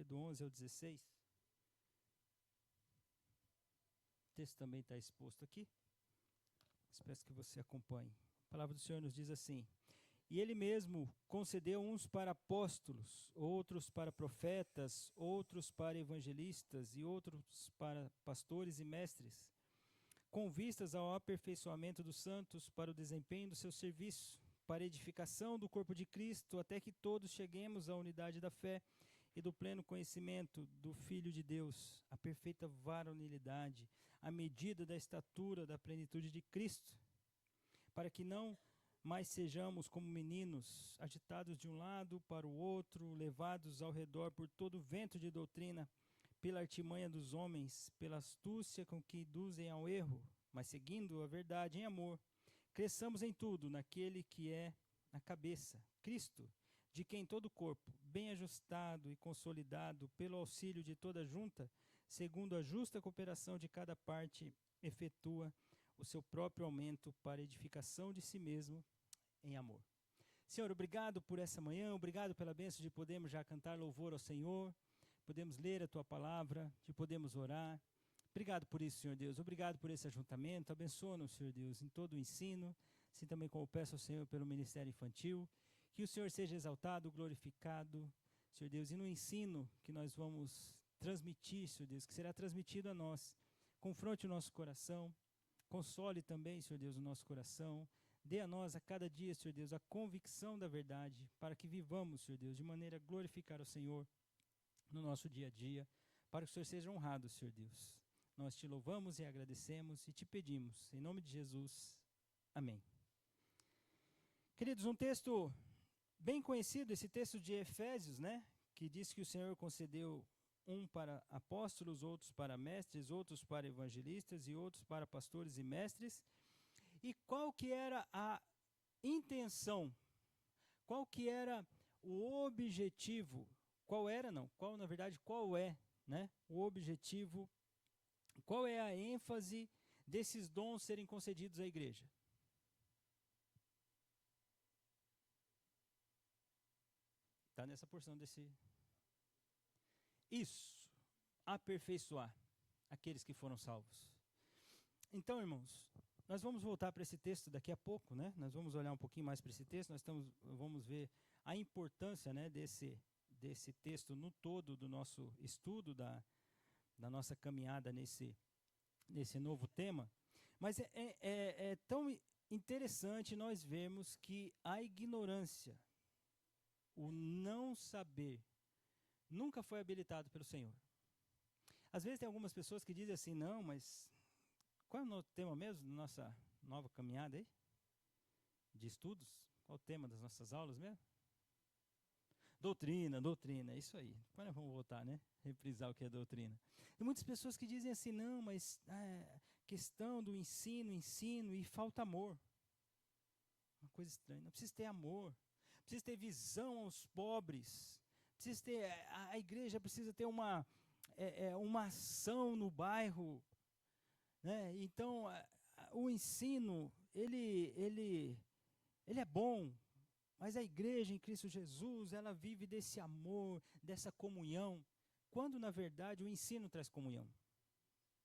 ler do 11 ao 16. O texto também está exposto aqui. Espero que você acompanhe. A palavra do Senhor nos diz assim: E ele mesmo concedeu uns para apóstolos, outros para profetas, outros para evangelistas e outros para pastores e mestres, com vistas ao aperfeiçoamento dos santos para o desempenho do seu serviço, para a edificação do corpo de Cristo, até que todos cheguemos à unidade da fé e do pleno conhecimento do Filho de Deus, a perfeita varonilidade, à medida da estatura da plenitude de Cristo, para que não mais sejamos como meninos, agitados de um lado para o outro, levados ao redor por todo vento de doutrina, pela artimanha dos homens, pela astúcia com que induzem ao erro, mas seguindo a verdade em amor, cresçamos em tudo naquele que é a cabeça, Cristo, de quem todo o corpo, bem ajustado e consolidado pelo auxílio de toda a junta, segundo a justa cooperação de cada parte, efetua o seu próprio aumento para edificação de si mesmo em amor. Senhor, obrigado por essa manhã, obrigado pela bênção de podermos já cantar louvor ao Senhor, podemos ler a Tua palavra, de podermos orar. Obrigado por isso, Senhor Deus, obrigado por esse ajuntamento, abençoa-nos, Senhor Deus, em todo o ensino, assim também como peço ao Senhor pelo ministério infantil, que o Senhor seja exaltado, glorificado, Senhor Deus, e no ensino que nós vamos transmitir, Senhor Deus, que será transmitido a nós, confronte o nosso coração, console também, Senhor Deus, o nosso coração, dê a nós a cada dia, Senhor Deus, a convicção da verdade, para que vivamos, Senhor Deus, de maneira a glorificar o Senhor no nosso dia a dia, para que o Senhor seja honrado, Senhor Deus. Nós te louvamos e agradecemos e te pedimos, em nome de Jesus, amém. Queridos, um texto bem conhecido, esse texto de Efésios, né? Que diz que o Senhor concedeu um para apóstolos, outros para mestres, outros para evangelistas e outros para pastores e mestres. E qual que era a intenção? Qual que era o objetivo? Qual é, né? O objetivo, qual é a ênfase desses dons serem concedidos à igreja? Está nessa porção desse... Isso, aperfeiçoar aqueles que foram salvos. Então, irmãos, nós vamos voltar para esse texto daqui a pouco, né? Nós vamos olhar um pouquinho mais para esse texto, vamos ver a importância, né, desse texto no todo do nosso estudo, da nossa caminhada nesse novo tema. Mas é tão interessante nós vermos que a ignorância, o não saber, nunca foi habilitado pelo Senhor. Às vezes tem algumas pessoas que dizem assim, não, mas qual é o tema mesmo da nossa nova caminhada aí? De estudos? Qual o tema das nossas aulas mesmo? Doutrina, é isso aí. Depois nós vamos voltar, né? Reprisar o que é doutrina. Tem muitas pessoas que dizem assim, não, mas questão do ensino e falta amor. Uma coisa estranha, não precisa ter amor, precisa ter visão aos pobres, precisa ter, a igreja precisa ter uma ação no bairro, né? Então o ensino ele é bom, mas a igreja em Cristo Jesus, ela vive desse amor, dessa comunhão, quando na verdade o ensino traz comunhão.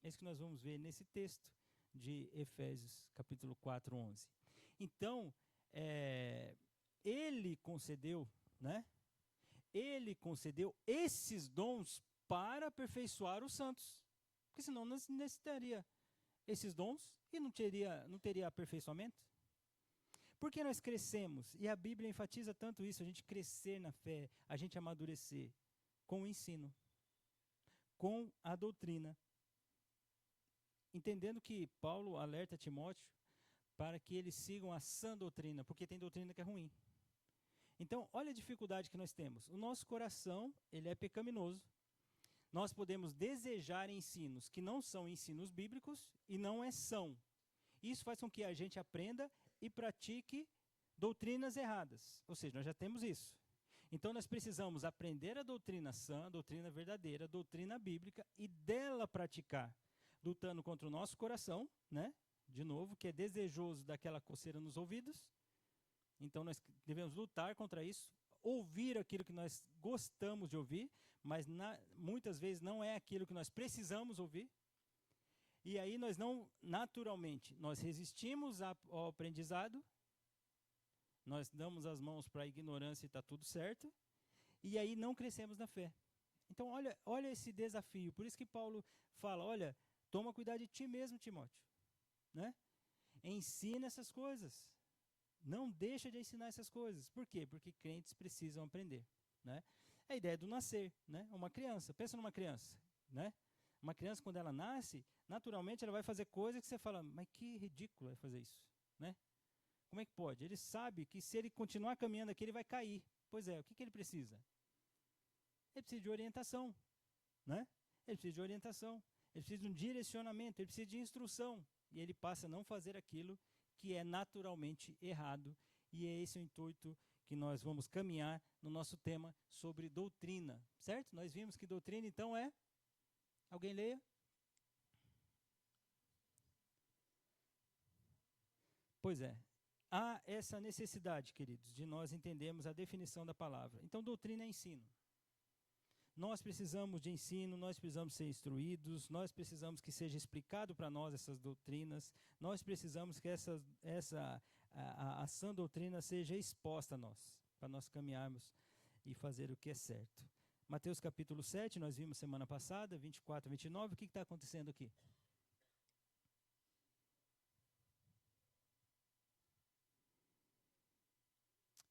É isso que nós vamos ver nesse texto de Efésios capítulo 4, 11. Então, ele concedeu, né? Ele concedeu esses dons para aperfeiçoar os santos. Porque senão não necessitaria esses dons e não teria aperfeiçoamento. Porque nós crescemos, e a Bíblia enfatiza tanto isso, a gente crescer na fé, a gente amadurecer com o ensino, com a doutrina. Entendendo que Paulo alerta Timóteo para que eles sigam a sã doutrina, porque tem doutrina que é ruim. Então, olha a dificuldade que nós temos. O nosso coração, ele é pecaminoso. Nós podemos desejar ensinos que não são ensinos bíblicos e não são. Isso faz com que a gente aprenda e pratique doutrinas erradas. Ou seja, nós já temos isso. Então, nós precisamos aprender a doutrina sã, a doutrina verdadeira, a doutrina bíblica e dela praticar, lutando contra o nosso coração, né? De novo, que é desejoso daquela coceira nos ouvidos. Então, nós devemos lutar contra isso, ouvir aquilo que nós gostamos de ouvir, mas muitas vezes não é aquilo que nós precisamos ouvir. E aí nós não, naturalmente, nós resistimos ao aprendizado, nós damos as mãos para a ignorância e está tudo certo, e aí não crescemos na fé. Então olha esse desafio, por isso que Paulo fala, olha, toma cuidado de ti mesmo, Timóteo, né? Ensina essas coisas, não deixa de ensinar essas coisas. Por quê? Porque crentes precisam aprender, né? É a ideia do nascer, né? Uma criança, pensa numa criança, né? Uma criança, quando ela nasce, naturalmente ela vai fazer coisas que você fala, mas que ridículo é fazer isso, né? Como é que pode? Ele sabe que se ele continuar caminhando aqui, ele vai cair. Pois é, o que ele precisa? Ele precisa de orientação, né? Ele precisa de orientação, ele precisa de um direcionamento, ele precisa de instrução. E ele passa a não fazer aquilo que é naturalmente errado. E é esse o intuito que nós vamos caminhar no nosso tema sobre doutrina, certo? Nós vimos que doutrina, então, é... Alguém leia? Pois é. Há essa necessidade, queridos, de nós entendermos a definição da palavra. Então, doutrina é ensino. Nós precisamos de ensino, nós precisamos ser instruídos, nós precisamos que seja explicado para nós essas doutrinas, nós precisamos que a sã doutrina seja exposta a nós, para nós caminharmos e fazer o que é certo. Mateus capítulo 7, nós vimos semana passada, 24 e 29, o que está acontecendo aqui?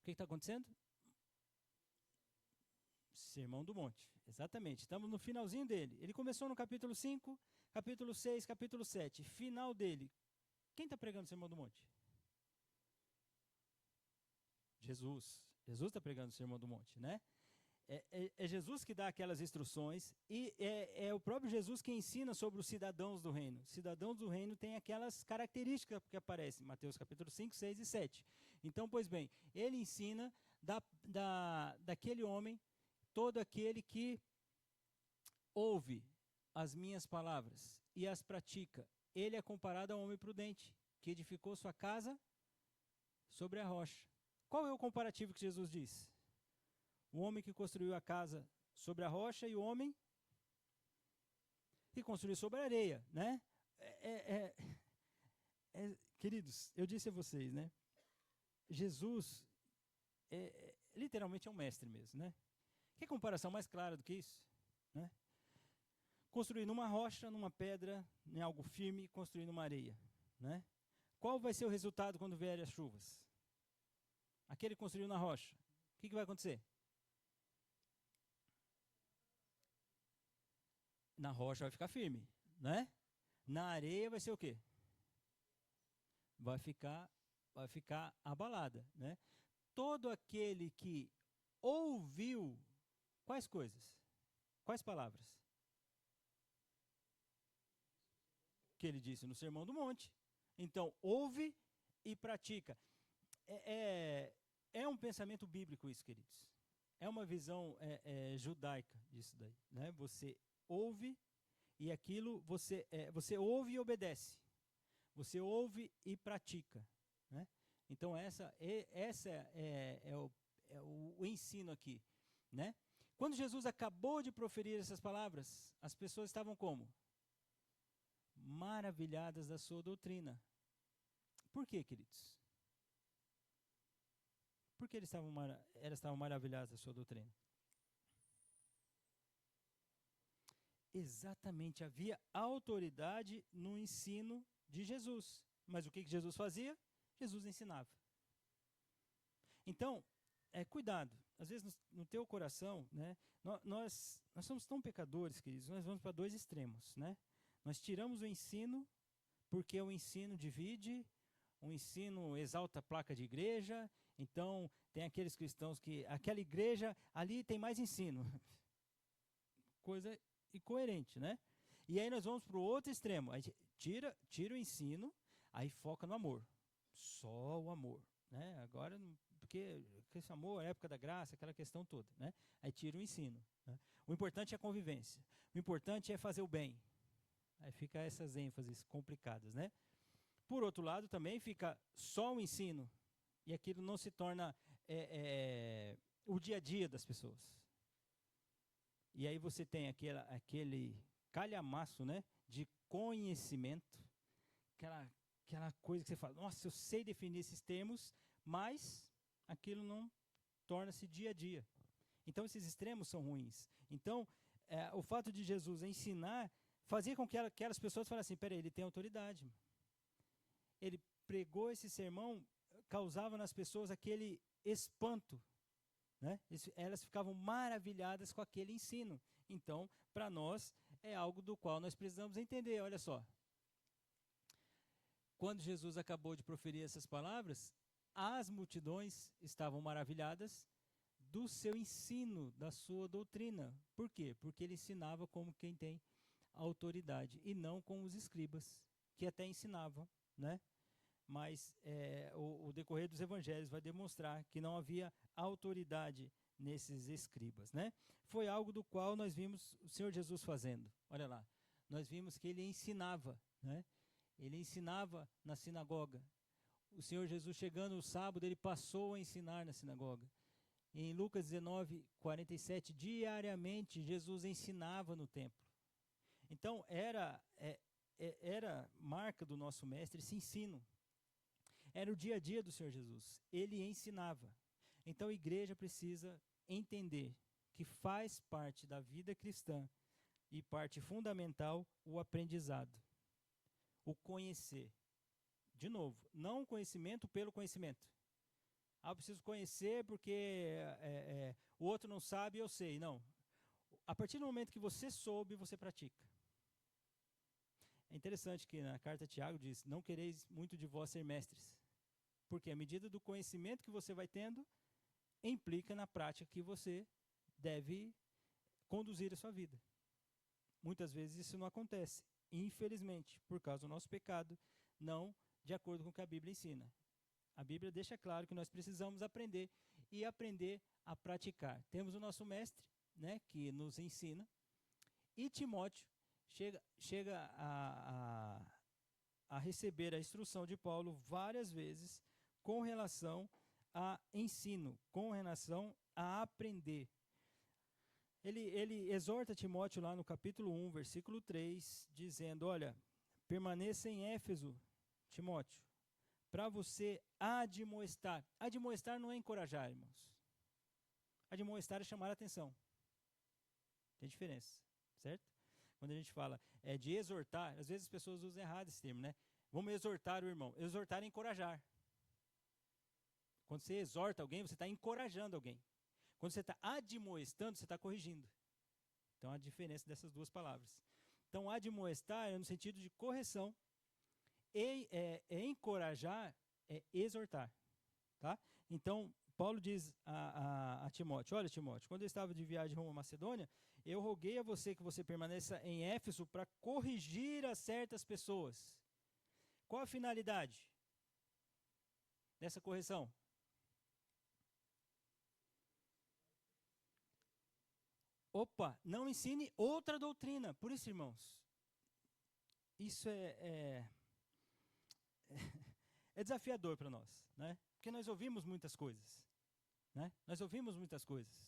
O que está acontecendo? Sermão do Monte, exatamente, estamos no finalzinho dele. Ele começou no capítulo 5, capítulo 6, capítulo 7, final dele. Quem está pregando o Sermão do Monte? Jesus. Jesus está pregando o Sermão do Monte, né? É Jesus que dá aquelas instruções e é o próprio Jesus que ensina sobre os cidadãos do reino. Cidadãos do reino têm aquelas características que aparecem, Mateus capítulo 5, 6 e 7. Então, pois bem, ele ensina daquele homem, todo aquele que ouve as minhas palavras e as pratica. Ele é comparado a um homem prudente, que edificou sua casa sobre a rocha. Qual é o comparativo que Jesus diz? O homem que construiu a casa sobre a rocha e o homem que construiu sobre a areia, né? Queridos, eu disse a vocês, né? Jesus literalmente é um mestre mesmo, né? Que comparação mais clara do que isso, né? Construir numa rocha, numa pedra, em algo firme, construir numa areia, né? Qual vai ser o resultado quando vierem as chuvas? Aquele que construiu na rocha, o que vai acontecer? Na rocha vai ficar firme, né? Na areia vai ser o quê? Vai ficar abalada, né? Todo aquele que ouviu, quais coisas? Quais palavras? Que ele disse no Sermão do Monte. Então, ouve e pratica. É um pensamento bíblico isso, queridos. É uma visão judaica disso daí, né? Você ouve e aquilo você ouve e obedece. Você ouve e pratica, né? Então essa é o ensino aqui, né? Quando Jesus acabou de proferir essas palavras, as pessoas estavam como? Maravilhadas da sua doutrina. Por quê, queridos? Por que elas estavam maravilhadas da sua doutrina? Exatamente, havia autoridade no ensino de Jesus. Mas o que Jesus fazia? Jesus ensinava. Então, cuidado. Às vezes no teu coração, né, nós somos tão pecadores, queridos, nós vamos para dois extremos, né? Nós tiramos o ensino, porque o ensino divide, o ensino exalta a placa de igreja, então tem aqueles cristãos que, aquela igreja, ali tem mais ensino. Coisa incoerente, né? E aí nós vamos para o outro extremo, a gente tira o ensino, aí foca no amor, só o amor, né? Agora, porque esse amor, a época da graça, aquela questão toda, né? Aí tira o ensino, né? O importante é a convivência, o importante é fazer o bem. Aí fica essas ênfases complicadas, né? Por outro lado, também fica só o ensino, e aquilo não se torna o dia a dia das pessoas. E aí você tem aquele calhamaço, né, de conhecimento, aquela coisa que você fala, nossa, eu sei definir esses termos, mas aquilo não torna-se dia a dia. Então esses extremos são ruins. Então o fato de Jesus ensinar fazia com que aquelas pessoas falassem assim, peraí, ele tem autoridade. Ele pregou esse sermão, causava nas pessoas aquele espanto, né? Elas ficavam maravilhadas com aquele ensino. Então, para nós, é algo do qual nós precisamos entender. Olha só, quando Jesus acabou de proferir essas palavras, as multidões estavam maravilhadas do seu ensino, da sua doutrina. Por quê? Porque ele ensinava como quem tem autoridade, e não com os escribas, que até ensinavam, né? Mas o decorrer dos evangelhos vai demonstrar que não havia autoridade nesses escribas, né? Foi algo do qual nós vimos o Senhor Jesus fazendo. Olha lá, nós vimos que ele ensinava, né? Ele ensinava na sinagoga. O Senhor Jesus, chegando no sábado, ele passou a ensinar na sinagoga. Em Lucas 19:47, diariamente Jesus ensinava no templo. Então era marca do nosso mestre esse ensino. Era o dia a dia do Senhor Jesus. Ele ensinava. Então a igreja precisa entender que faz parte da vida cristã e parte fundamental o aprendizado, o conhecer. De novo, não o conhecimento pelo conhecimento. Eu preciso conhecer porque o outro não sabe e eu sei. Não. A partir do momento que você soube, você pratica. É interessante que na carta Tiago diz, não quereis muito de vós ser mestres. Porque à medida do conhecimento que você vai tendo, implica na prática que você deve conduzir a sua vida. Muitas vezes isso não acontece, infelizmente, por causa do nosso pecado, não de acordo com o que a Bíblia ensina. A Bíblia deixa claro que nós precisamos aprender e aprender a praticar. Temos o nosso mestre, né, que nos ensina, e Timóteo chega a receber a instrução de Paulo várias vezes com relação a ensino, com relação a aprender. Ele exorta Timóteo lá no capítulo 1, versículo 3, dizendo, olha, permaneça em Éfeso, Timóteo, para você admoestar. Admoestar não é encorajar, irmãos. Admoestar é chamar a atenção. Tem diferença, certo? Quando a gente fala de exortar, às vezes as pessoas usam errado esse termo, né? Vamos exortar o irmão. Exortar é encorajar. Quando você exorta alguém, você está encorajando alguém. Quando você está admoestando, você está corrigindo. Então, a diferença dessas duas palavras. Então, admoestar é no sentido de correção. E encorajar é exortar. Tá? Então, Paulo diz a Timóteo, olha, Timóteo, quando eu estava de viagem rumo à Macedônia, eu roguei a você que você permaneça em Éfeso para corrigir a certas pessoas. Qual a finalidade dessa correção? Opa, não ensine outra doutrina. Por isso, irmãos, isso é desafiador para nós, né? Porque nós ouvimos muitas coisas, né? Nós ouvimos muitas coisas.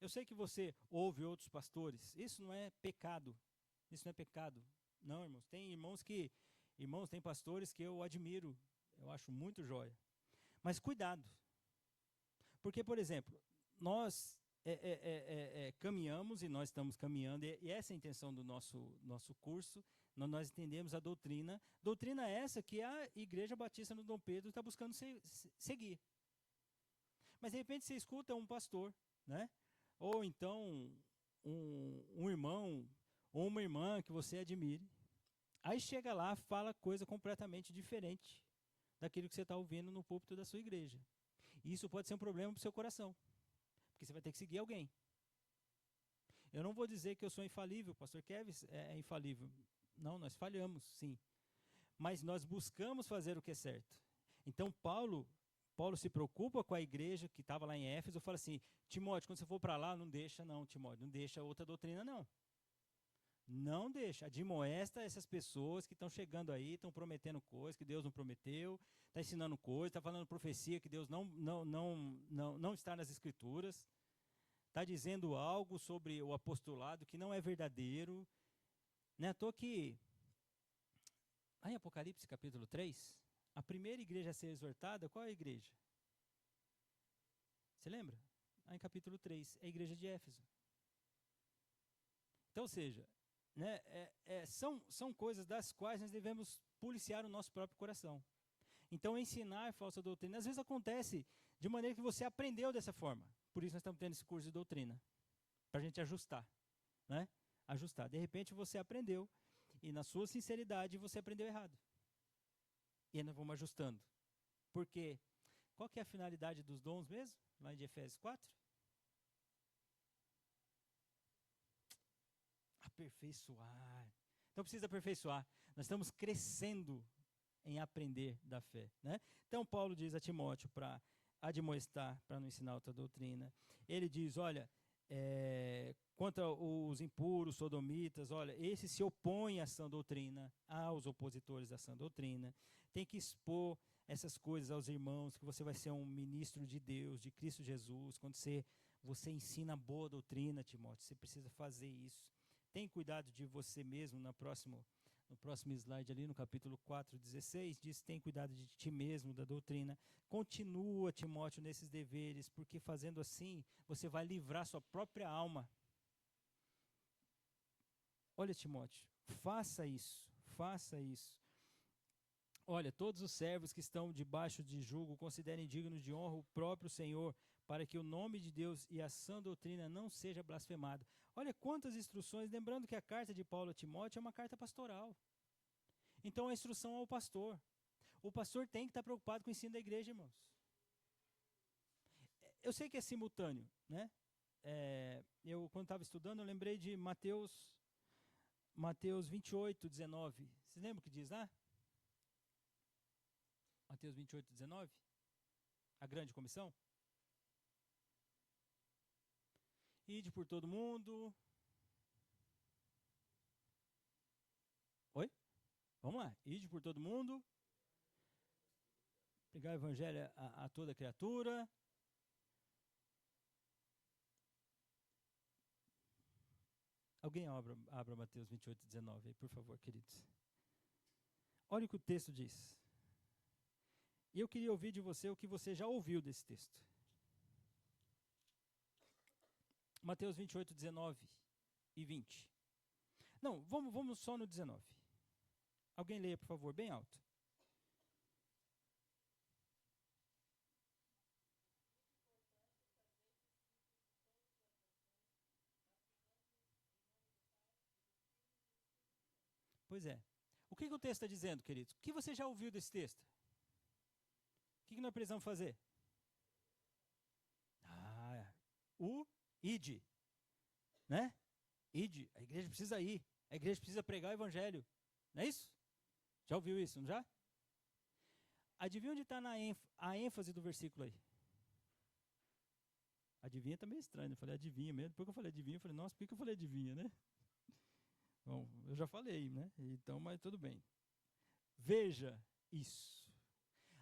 Eu sei que você ouve outros pastores. Isso não é pecado. Isso não é pecado. Não, irmãos. Tem pastores que eu admiro. Eu acho muito joia. Mas cuidado. Porque, por exemplo, nós caminhamos e nós estamos caminhando, e essa é a intenção do nosso curso, nós entendemos a doutrina. Doutrina essa que a Igreja Batista no Dom Pedro está buscando seguir. Mas de repente você escuta um pastor, né? Ou então um irmão ou uma irmã que você admire. Aí chega lá, fala coisa completamente diferente daquilo que você está ouvindo no púlpito da sua igreja. E isso pode ser um problema para o seu coração. Porque você vai ter que seguir alguém. Eu não vou dizer que eu sou infalível, o pastor Kevin é infalível. Não, nós falhamos, sim. Mas nós buscamos fazer o que é certo. Então, Paulo se preocupa com a igreja que estava lá em Éfeso, fala assim, Timóteo, quando você for para lá, não deixa outra doutrina, não. Não deixa. Admoesta essas pessoas que estão chegando aí, estão prometendo coisas que Deus não prometeu, está ensinando coisas, está falando profecia que Deus não está nas Escrituras, está dizendo algo sobre o apostolado que não é verdadeiro. Não é à toa que, lá em Apocalipse capítulo 3, a primeira igreja a ser exortada, qual é a igreja? Você lembra? Lá em capítulo 3, é a igreja de Éfeso. Então, ou seja, né, são coisas das quais nós devemos policiar o nosso próprio coração. Então, ensinar falsa doutrina, às vezes acontece de maneira que você aprendeu dessa forma. Por isso nós estamos tendo esse curso de doutrina, para a gente ajustar, né? Ajustar. De repente você aprendeu, e na sua sinceridade você aprendeu errado. E aí nós vamos ajustando. Porque, qual que é a finalidade dos dons mesmo? Lá em Efésios 4? Aperfeiçoar. Então precisa aperfeiçoar. Nós estamos crescendo em aprender da fé, né? Então Paulo diz a Timóteo para admoestar, para não ensinar outra doutrina. Ele diz, olha, contra os impuros, sodomitas, olha, esse se opõe à sã doutrina, aos opositores da sã doutrina. Tem que expor essas coisas aos irmãos, que você vai ser um ministro de Deus, de Cristo Jesus. Quando você ensina boa doutrina, Timóteo, você precisa fazer isso. Tem cuidado de você mesmo. No próximo slide ali, no capítulo 4:16, diz, tem cuidado de ti mesmo, da doutrina. Continua, Timóteo, nesses deveres, porque fazendo assim, você vai livrar sua própria alma. Olha, Timóteo, faça isso, faça isso. Olha, todos os servos que estão debaixo de jugo considerem dignos de honra o próprio Senhor, para que o nome de Deus e a sã doutrina não seja blasfemado. Olha quantas instruções, lembrando que a carta de Paulo a Timóteo é uma carta pastoral. Então a instrução ao pastor. O pastor tem que estar preocupado com o ensino da igreja, irmãos. Eu sei que é simultâneo, né? Eu, quando estava estudando, eu lembrei de Mateus 28:19. Vocês lembram o que diz lá? Mateus 28:19? A grande comissão? Ide por todo mundo. Oi? Vamos lá. Ide por todo mundo. Pregar o evangelho a toda criatura. Alguém abra Mateus 28:19 aí, por favor, queridos. Olha o que o texto diz. E eu queria ouvir de você o que você já ouviu desse texto. Mateus 28:19 e 20. Não, vamos só no 19. Alguém leia, por favor, bem alto. Pois é. O que o texto está dizendo, queridos? O que você já ouviu desse texto? O que nós precisamos fazer? O ide, né? Ide, a igreja precisa ir, a igreja precisa pregar o evangelho, não é isso? Já ouviu isso, não já? Adivinha onde está a ênfase do versículo aí? Adivinha tá meio estranho, eu falei adivinha mesmo, depois que eu falei adivinha, eu falei, nossa, por que eu falei adivinha, né? Bom, eu já falei, né? Então, mas tudo bem. Veja isso.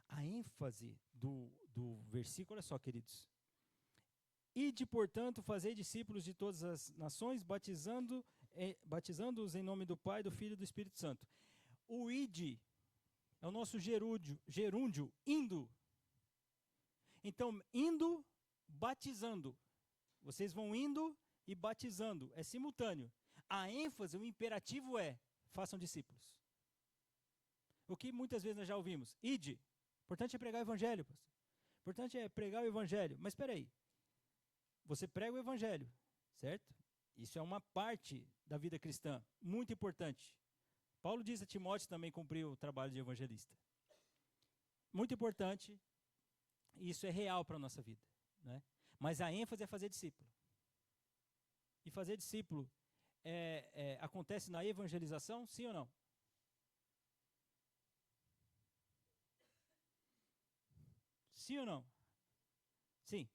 A ênfase do versículo, olha só, queridos. Ide, portanto, fazei discípulos de todas as nações, batizando-os em nome do Pai, do Filho e do Espírito Santo. O ide é o nosso gerúndio, indo. Então, indo, batizando. Vocês vão indo e batizando. É simultâneo. A ênfase, o imperativo é, façam discípulos. O que muitas vezes nós já ouvimos? Ide. Importante é pregar o evangelho, pastor. Importante é pregar o evangelho. Mas espera aí. Você prega o evangelho, certo? Isso é uma parte da vida cristã, muito importante. Paulo diz a Timóteo também cumprir o trabalho de evangelista. Muito importante, isso é real para a nossa vida, né? Mas a ênfase é fazer discípulo. E fazer discípulo acontece na evangelização, sim ou não? Sim ou não? Sim.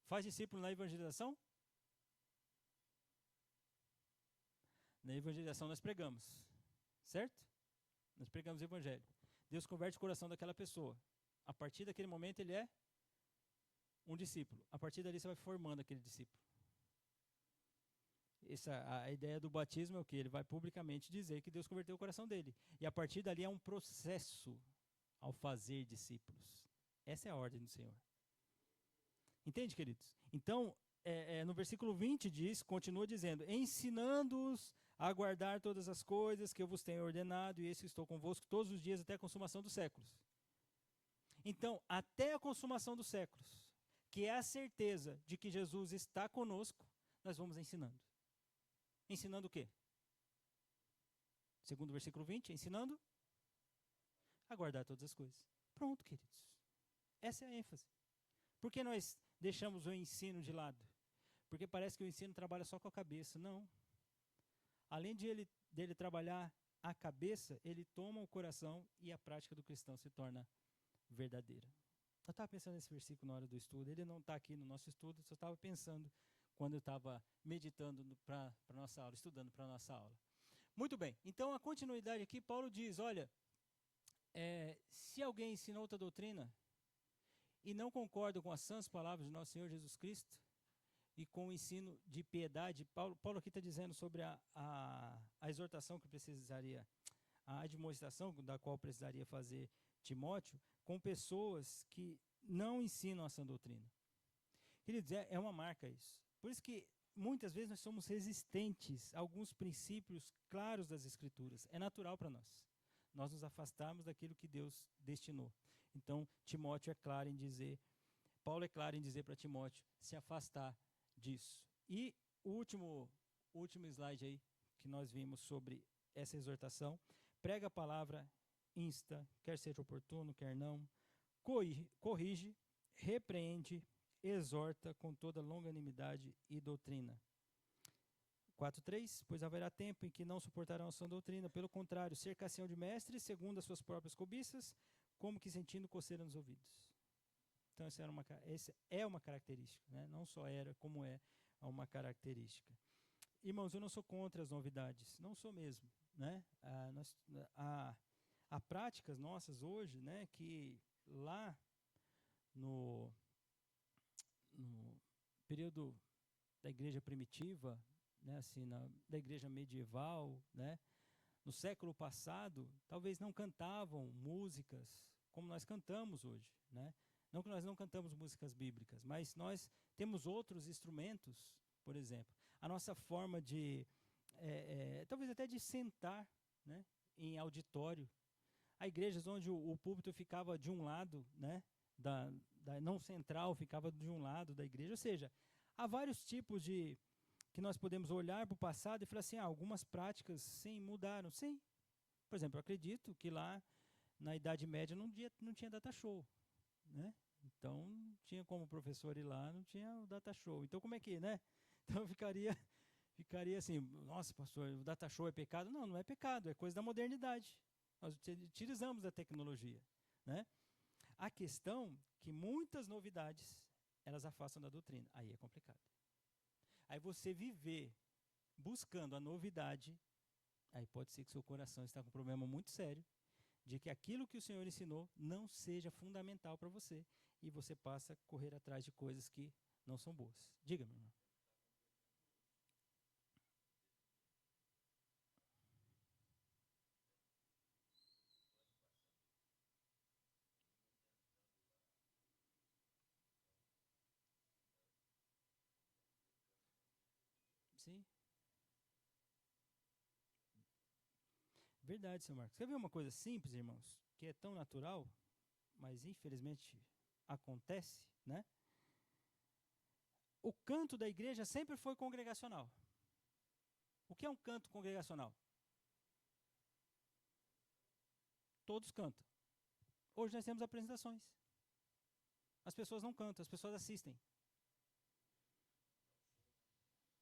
Faz discípulo na evangelização? Na evangelização nós pregamos, certo? Nós pregamos o evangelho. Deus converte o coração daquela pessoa. A partir daquele momento ele é um discípulo. A partir dali você vai formando aquele discípulo. A ideia do batismo é o quê? Ele vai publicamente dizer que Deus converteu o coração dele. E a partir dali é um processo ao fazer discípulos. Essa é a ordem do Senhor. Entende, queridos? Então, no versículo 20 diz, continua dizendo, ensinando-os a guardar todas as coisas que eu vos tenho ordenado, e eis que estou convosco todos os dias até a consumação dos séculos. Então, até a consumação dos séculos, que é a certeza de que Jesus está conosco, nós vamos ensinando. Ensinando o quê? Segundo o versículo 20, ensinando a guardar todas as coisas. Pronto, queridos. Essa é a ênfase. Por que nós deixamos o ensino de lado? Porque parece que o ensino trabalha só com a cabeça. Não. Além dele trabalhar a cabeça, ele toma o coração e a prática do cristão se torna verdadeira. Eu estava pensando nesse versículo na hora do estudo. Ele não está aqui no nosso estudo, só estava pensando quando eu estava meditando para a nossa aula, estudando para a nossa aula. Muito bem, então a continuidade aqui, Paulo diz, olha, se alguém ensina outra doutrina e não concorda com as sãs palavras de nosso Senhor Jesus Cristo e com o ensino de piedade, Paulo aqui está dizendo sobre a exortação que precisaria, a admoestação da qual precisaria fazer Timóteo, com pessoas que não ensinam a sã doutrina. Queridos, é uma marca isso. Por isso que muitas vezes nós somos resistentes a alguns princípios claros das Escrituras. É natural para nós. Nós nos afastarmos daquilo que Deus destinou. Então, Timóteo é claro em dizer, Paulo é claro em dizer para Timóteo se afastar disso. E o último slide aí que nós vimos sobre essa exortação, prega a palavra, insta, quer seja oportuno, quer não, corrige, repreende, exorta com toda longanimidade e doutrina. 4:3, pois haverá tempo em que não suportarão a sã doutrina, pelo contrário, cercar-se-ão de mestres, segundo as suas próprias cobiças, como que sentindo coceira nos ouvidos. Então essa é uma característica, né? Não só era, como é uma característica. Irmãos, eu não sou contra as novidades, não sou mesmo, né? Há práticas nossas hoje, né, que lá no período da igreja primitiva, né, assim, da igreja medieval, né, no século passado, talvez não cantavam músicas como nós cantamos hoje, né? Não que nós não cantamos músicas bíblicas, mas nós temos outros instrumentos, por exemplo. A nossa forma de, talvez até de sentar, né, em auditório. Há igrejas onde o púlpito ficava de um lado, né, da não central, ficava de um lado da igreja. Ou seja, há vários tipos de que nós podemos olhar para o passado e falar assim, algumas práticas, sim, mudaram. Sim. Por exemplo, eu acredito que lá na Idade Média não tinha data show, né? Então, tinha como professor ir lá, não tinha o data show. Então, como é que, né? Então, ficaria assim, nossa, pastor, o data show é pecado? Não, não é pecado, é coisa da modernidade. Nós utilizamos a tecnologia, né? A questão que muitas novidades, elas afastam da doutrina. Aí é complicado. Aí você viver buscando a novidade, aí pode ser que seu coração está com um problema muito sério, de que aquilo que o Senhor ensinou não seja fundamental para você, e você passa a correr atrás de coisas que não são boas. Diga, meu irmão. Sim. Verdade, seu Marcos. Quer ver uma coisa simples, irmãos, que é tão natural, mas infelizmente acontece, né? O canto da igreja sempre foi congregacional. O que é um canto congregacional? Todos cantam. Hoje nós temos apresentações. As pessoas não cantam, as pessoas assistem.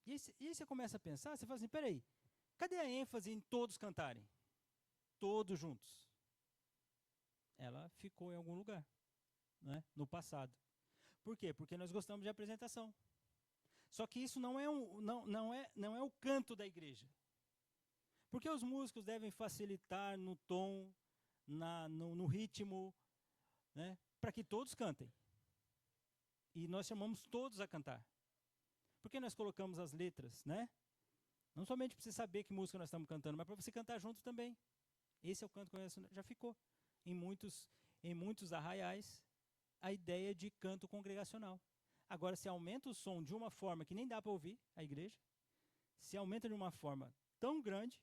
E aí você começa a pensar, você fala assim, peraí, cadê a ênfase em todos cantarem? Todos juntos. Ela ficou em algum lugar, né, no passado. Por quê? Porque nós gostamos de apresentação. Só que isso não é o canto da igreja. Porque os músicos devem facilitar no tom, no ritmo, né, para que todos cantem. E nós chamamos todos a cantar. Por que nós colocamos as letras, né? Não somente para você saber que música nós estamos cantando, mas para você cantar junto também. Esse é o canto convencional. Já ficou em muitos arraiais a ideia de canto congregacional. Agora, se aumenta o som de uma forma que nem dá para ouvir a igreja, se aumenta de uma forma tão grande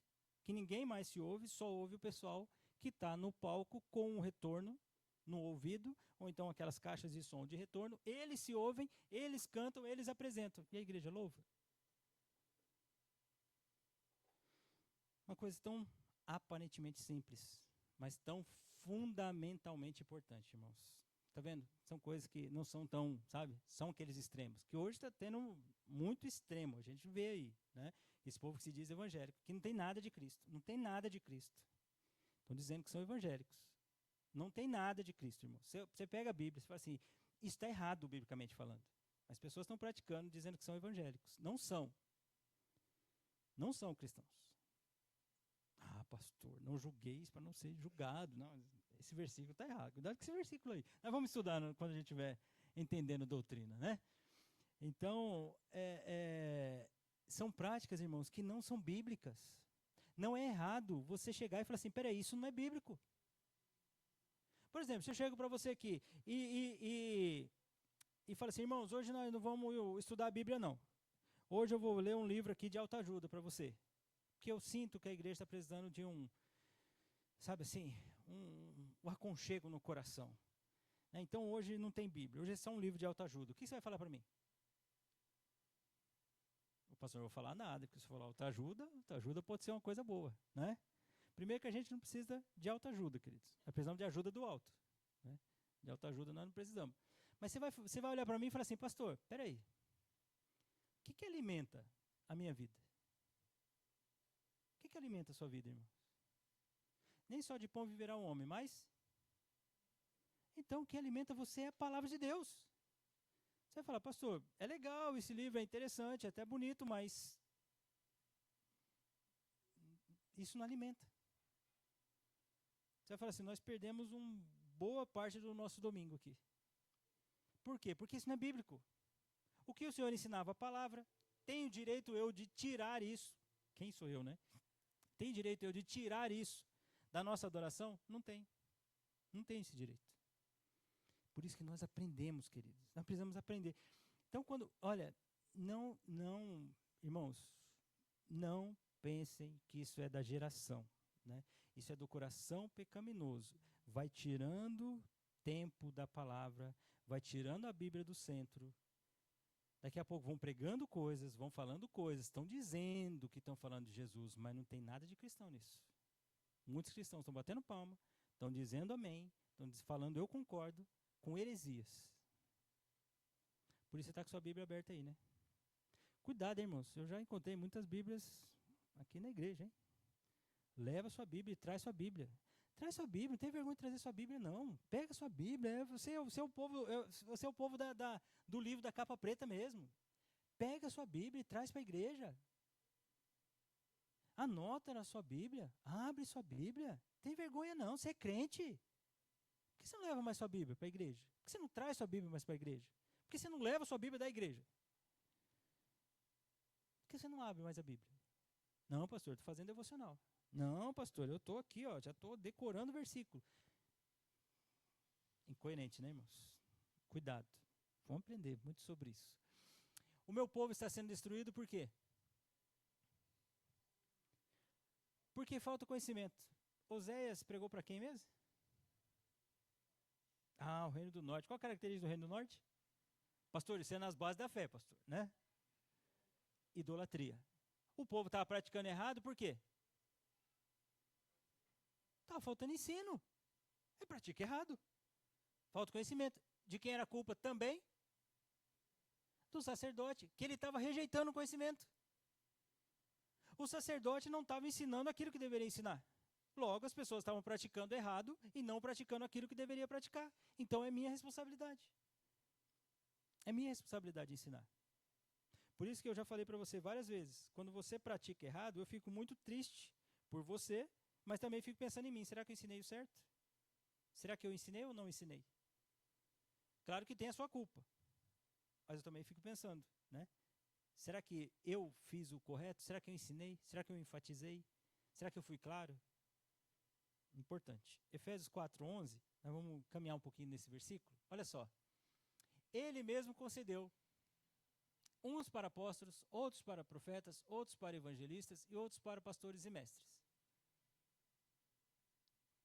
que ninguém mais se ouve, só ouve o pessoal que está no palco com um retorno no ouvido, ou então aquelas caixas de som de retorno, eles se ouvem, eles cantam, eles apresentam. E a igreja louva? Uma coisa tão aparentemente simples, mas tão fundamentalmente importante, irmãos. Tá vendo? São coisas que não são tão, sabe? São aqueles extremos, que hoje está tendo muito extremo, a gente vê aí, né? Esse povo que se diz evangélico, que não tem nada de Cristo, não tem nada de Cristo. Estão dizendo que são evangélicos. Não tem nada de Cristo, irmão. Você pega a Bíblia e fala assim, isso está errado, biblicamente falando. As pessoas estão praticando, dizendo que são evangélicos. Não são. Não são cristãos. Ah, pastor, não julgueis para não ser julgado. Não, esse versículo está errado. Cuidado com esse versículo aí. Nós vamos estudar quando a gente estiver entendendo doutrina, né? Então, são práticas, irmãos, que não são bíblicas. Não é errado você chegar e falar assim, peraí, isso não é bíblico. Por exemplo, se eu chego para você aqui e falo assim, irmãos, hoje nós não vamos estudar a Bíblia, não. Hoje eu vou ler um livro aqui de autoajuda para você. Porque eu sinto que a igreja está precisando de sabe assim, um aconchego no coração. Então hoje não tem Bíblia, hoje é só um livro de autoajuda. O que você vai falar para mim? O pastor não vai falar nada, porque se eu falar autoajuda pode ser uma coisa boa, né? Primeiro que a gente não precisa de autoajuda, queridos. Nós precisamos de ajuda do alto. Né? De autoajuda nós não precisamos. Mas você vai olhar para mim e falar assim, pastor, peraí, o que alimenta a minha vida? O que alimenta a sua vida, irmão? Nem só de pão viverá o homem, mas... Então, o que alimenta você é a palavra de Deus. Você vai falar, pastor, é legal, esse livro é interessante, é até bonito, mas... isso não alimenta. Você vai falar assim, nós perdemos uma boa parte do nosso domingo aqui. Por quê? Porque isso não é bíblico. O que o Senhor ensinava a palavra, tenho direito eu de tirar isso. Quem sou eu, né? Tem direito eu de tirar isso da nossa adoração? Não tem. Não tem esse direito. Por isso que nós aprendemos, queridos. Nós precisamos aprender. Então, olha, irmãos, não pensem que isso é da geração, né? Isso é do coração pecaminoso. Vai tirando tempo da palavra, vai tirando a Bíblia do centro. Daqui a pouco vão pregando coisas, vão falando coisas, estão dizendo que estão falando de Jesus, mas não tem nada de cristão nisso. Muitos cristãos estão batendo palma, estão dizendo amém, estão falando eu concordo com heresias. Por isso você está com sua Bíblia aberta aí, né? Cuidado, hein, irmãos. Eu já encontrei muitas Bíblias aqui na igreja, hein? Leva sua Bíblia e traz sua Bíblia. Traz sua Bíblia, não tem vergonha de trazer sua Bíblia, não. Pega sua Bíblia, você é o povo do livro da capa preta mesmo. Pega sua Bíblia e traz para a igreja. Anota na sua Bíblia, abre sua Bíblia. Tem vergonha não, você é crente. Por que você não leva mais sua Bíblia para a igreja? Por que você não traz sua Bíblia mais para a igreja? Por que você não leva sua Bíblia da igreja? Por que você não abre mais a Bíblia? Não, pastor, estou fazendo devocional. Não, pastor, eu estou aqui, já estou decorando o versículo. Incoerente, né, irmãos? Cuidado. Vamos aprender muito sobre isso. O meu povo está sendo destruído por quê? Porque falta conhecimento. Oséias pregou para quem mesmo? O Reino do Norte. Qual a característica do Reino do Norte? Pastor, isso é nas bases da fé, pastor, né? Idolatria. O povo estava praticando errado por quê? Estava faltando ensino. Pratica errado. Falta conhecimento. De quem era a culpa também? Do sacerdote, que ele estava rejeitando o conhecimento. O sacerdote não estava ensinando aquilo que deveria ensinar. Logo, as pessoas estavam praticando errado e não praticando aquilo que deveria praticar. Então, é minha responsabilidade. É minha responsabilidade ensinar. Por isso que eu já falei para você várias vezes, quando você pratica errado, eu fico muito triste, por você, mas também fico pensando em mim. Será que eu ensinei o certo? Será que eu ensinei ou não ensinei? Claro que tem a sua culpa, mas eu também fico pensando, né? Será que eu fiz o correto? Será que eu ensinei? Será que eu enfatizei? Será que eu fui claro? Importante. Efésios 4:11, nós vamos caminhar um pouquinho nesse versículo. Olha só. Ele mesmo concedeu uns para apóstolos, outros para profetas, outros para evangelistas e outros para pastores e mestres.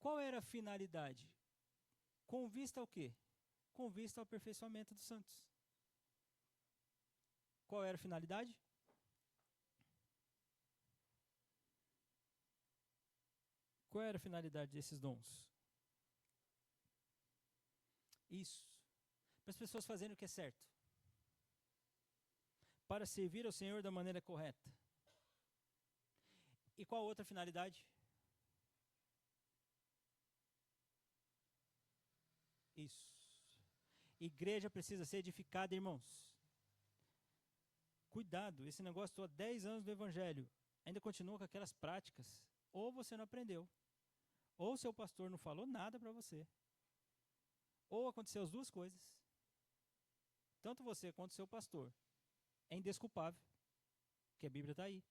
Qual era a finalidade? Com vista ao quê? Com vista ao aperfeiçoamento dos santos. Qual era a finalidade? Qual era a finalidade desses dons? Isso. Para as pessoas fazerem o que é certo. Para servir ao Senhor da maneira correta. E qual outra finalidade? Isso. Igreja precisa ser edificada, irmãos. Cuidado, esse negócio, estou há 10 anos do Evangelho, ainda continua com aquelas práticas. Ou você não aprendeu, ou seu pastor não falou nada para você. Ou aconteceu as duas coisas. Tanto você quanto seu pastor. É indesculpável, porque a Bíblia está aí.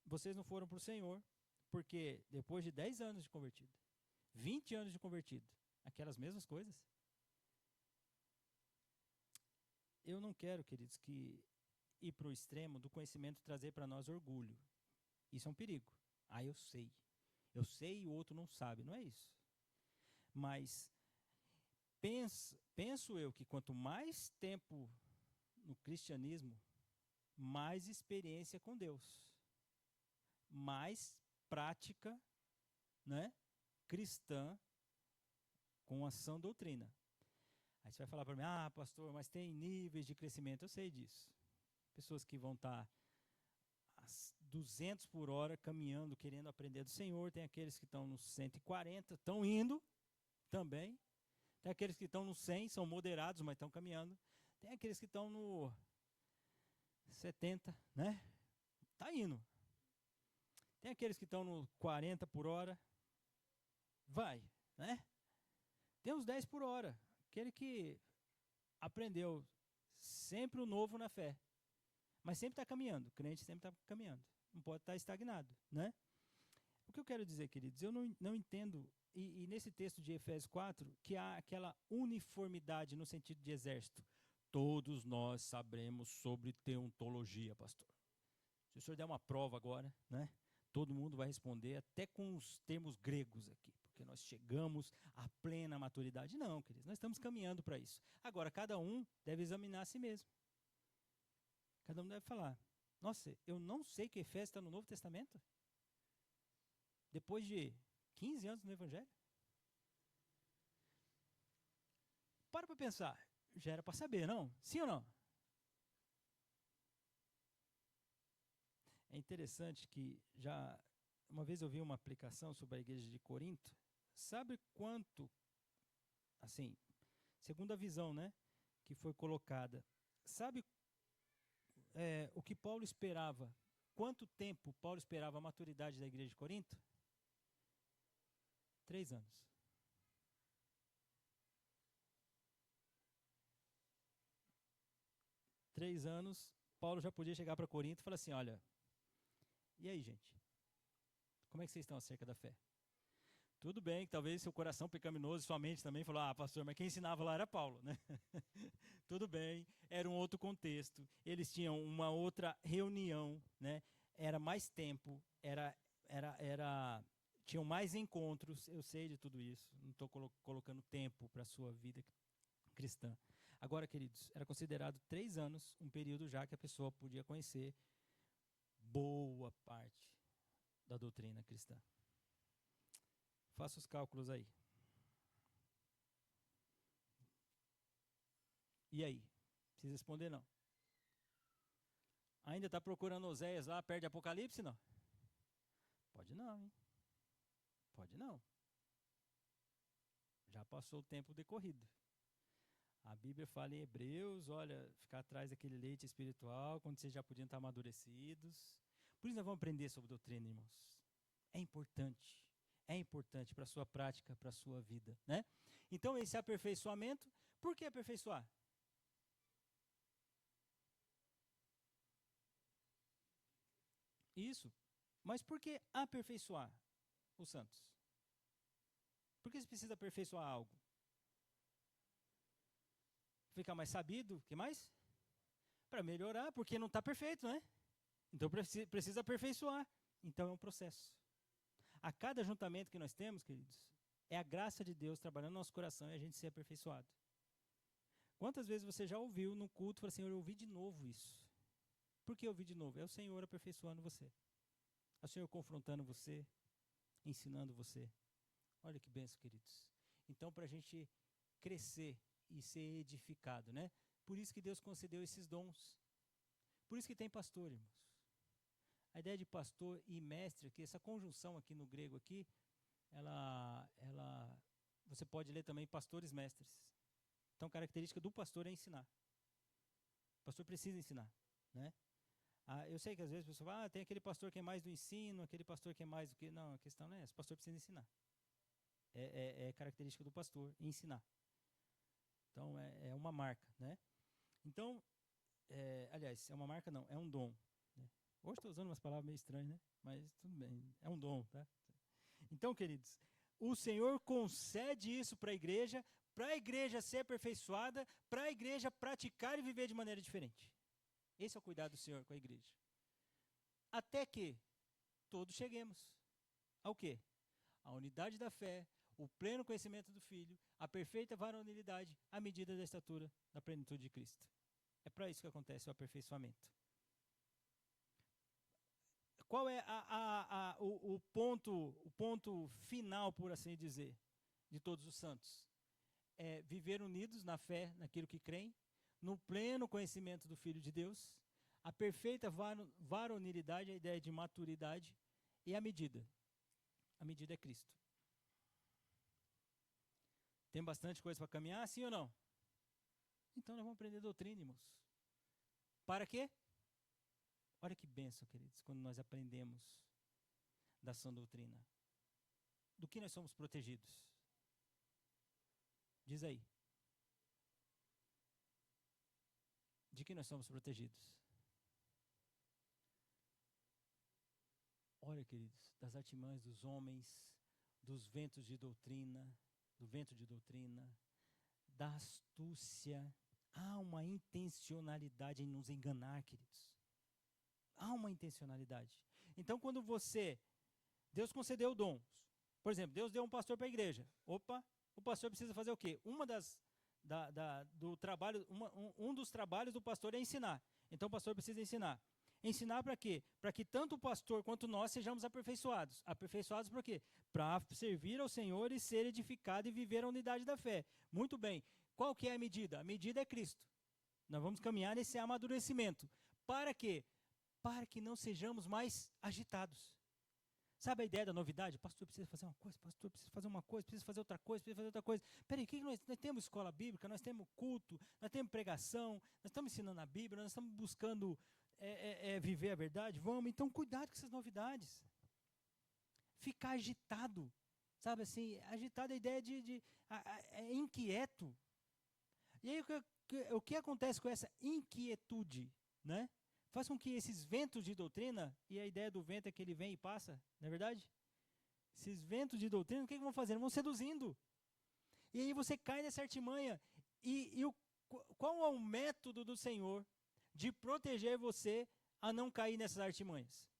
Vocês não foram para o Senhor, porque depois de 10 anos de convertido, 20 anos de convertido, aquelas mesmas coisas. Eu não quero, queridos, que ir para o extremo do conhecimento trazer para nós orgulho. Isso é um perigo. Ah, eu sei. Eu sei e o outro não sabe. Não é isso. Mas penso eu que quanto mais tempo no cristianismo, mais experiência com Deus. Mais prática, né, cristã com a sã doutrina. Aí você vai falar para mim, ah, pastor, mas tem níveis de crescimento. Eu sei disso. Pessoas que vão estar a 200 por hora caminhando, querendo aprender do Senhor. Tem aqueles que estão nos 140, estão indo também. Tem aqueles que estão no 100, são moderados, mas estão caminhando. Tem aqueles que estão no 70, né? Está indo. Tem aqueles que estão no 40 por hora. Vai, né? Tem os 10 por hora. Aquele que aprendeu sempre o novo na fé. Mas sempre está caminhando. O crente sempre está caminhando. Não pode estar estagnado, né? O que eu quero dizer, queridos, eu não entendo, e nesse texto de Efésios 4, que há aquela uniformidade no sentido de exército. Todos nós saberemos sobre teontologia, pastor. Se o senhor der uma prova agora, né? Todo mundo vai responder até com os termos gregos aqui, porque nós chegamos à plena maturidade. Não, queridos, nós estamos caminhando para isso. Agora, cada um deve examinar a si mesmo. Cada um deve falar, nossa, eu não sei que Efésios está no Novo Testamento? Depois de 15 anos no Evangelho? Para pensar, já era para saber, não? Sim ou não? É interessante que já uma vez eu vi uma aplicação sobre a igreja de Corinto. Sabe quanto, assim, segundo a visão, né, que foi colocada, sabe o que Paulo esperava? Quanto tempo Paulo esperava a maturidade da igreja de Corinto? 3 anos. 3 anos, Paulo já podia chegar para Corinto e falar assim, olha, e aí, gente? Como é que vocês estão acerca da fé? Tudo bem que talvez seu coração pecaminoso, sua mente também falou, ah, pastor, mas quem ensinava lá era Paulo, né? Tudo bem, era um outro contexto, eles tinham uma outra reunião, né? Era mais tempo, tinham mais encontros, eu sei de tudo isso, não estou colocando tempo para a sua vida cristã. Agora, queridos, era considerado 3 anos, um período já que a pessoa podia conhecer boa parte da doutrina cristã. Faça os cálculos aí. E aí? Precisa responder não. Ainda está procurando Oséias lá perto de Apocalipse, não? Pode não, hein? Pode não. Já passou o tempo decorrido. A Bíblia fala em Hebreus, olha, ficar atrás daquele leite espiritual, quando vocês já podiam estar amadurecidos. Por isso nós vamos aprender sobre doutrina, irmãos. É importante. É importante para a sua prática, para a sua vida, né? Então, esse aperfeiçoamento, por que aperfeiçoar? Isso. Mas por que aperfeiçoar os santos? Por que você precisa aperfeiçoar algo? Ficar mais sabido, o que mais? Para melhorar, porque não está perfeito, né? Então precisa aperfeiçoar. Então é um processo. A cada ajuntamento que nós temos, queridos, é a graça de Deus trabalhando no nosso coração e a gente ser aperfeiçoado. Quantas vezes você já ouviu no culto e falou assim, eu ouvi de novo isso? Por que eu ouvi de novo? É o Senhor aperfeiçoando você. É o Senhor confrontando você, ensinando você. Olha que benção, queridos. Então, para a gente crescer e ser edificado, né? Por isso que Deus concedeu esses dons. Por isso que tem pastor, irmãos. A ideia de pastor e mestre aqui, essa conjunção aqui no grego aqui, você pode ler também pastores mestres. Então, característica do pastor é ensinar. O pastor precisa ensinar, né? Eu sei que às vezes a pessoa fala, tem aquele pastor que é mais do ensino, aquele pastor que é mais do que... Não, a questão não é essa, o pastor precisa ensinar. É característica do pastor, ensinar. Então, é uma marca, né? Então, aliás, é uma marca não, é um dom. Né? Hoje estou usando umas palavras meio estranhas, né? Mas tudo bem, é um dom, tá? Então, queridos, o Senhor concede isso para a igreja ser aperfeiçoada, para a igreja praticar e viver de maneira diferente. Esse é o cuidado do Senhor com a igreja. Até que todos cheguemos ao quê? A unidade da fé, o pleno conhecimento do Filho, a perfeita varonilidade, à medida da estatura da plenitude de Cristo. É para isso que acontece o aperfeiçoamento. Qual é o ponto final, por assim dizer, de todos os santos? É viver unidos na fé, naquilo que creem, no pleno conhecimento do Filho de Deus, a perfeita varonilidade, a ideia de maturidade, e a medida. A medida é Cristo. Tem bastante coisa para caminhar, sim ou não? Então nós vamos aprender doutrina, irmãos. Para quê? Olha que bênção, queridos, quando nós aprendemos da sã doutrina. Do que nós somos protegidos? Diz aí. De que nós somos protegidos? Olha, queridos, das artimanhas dos homens, dos ventos de doutrina, do vento de doutrina, da astúcia. Há uma intencionalidade em nos enganar, queridos. Há uma intencionalidade. Então, quando Deus concedeu dons. Por exemplo, Deus deu um pastor para a igreja. Opa, o pastor precisa fazer o quê? Um dos trabalhos do pastor é ensinar. Então, o pastor precisa ensinar. Ensinar para quê? Para que tanto o pastor quanto nós sejamos aperfeiçoados. Aperfeiçoados para quê? Para servir ao Senhor e ser edificado e viver a unidade da fé. Muito bem. Qual que é a medida? A medida é Cristo. Nós vamos caminhar nesse amadurecimento. Para quê? Para que não sejamos mais agitados. Sabe a ideia da novidade? Pastor precisa fazer uma coisa, pastor precisa fazer uma coisa, precisa fazer outra coisa, precisa fazer outra coisa. Peraí, nós temos escola bíblica, nós temos culto, nós temos pregação, nós estamos ensinando a Bíblia, nós estamos buscando viver a verdade. Vamos, então cuidado com essas novidades. Ficar agitado, sabe assim, agitado é a ideia é inquieto. E aí o que acontece com essa inquietude, né? Faz com que esses ventos de doutrina, e a ideia do vento é que ele vem e passa, não é verdade? Esses ventos de doutrina, o que vão fazer? Vão seduzindo. E aí você cai nessa artimanha. Qual é o método do Senhor de proteger você a não cair nessas artimanhas?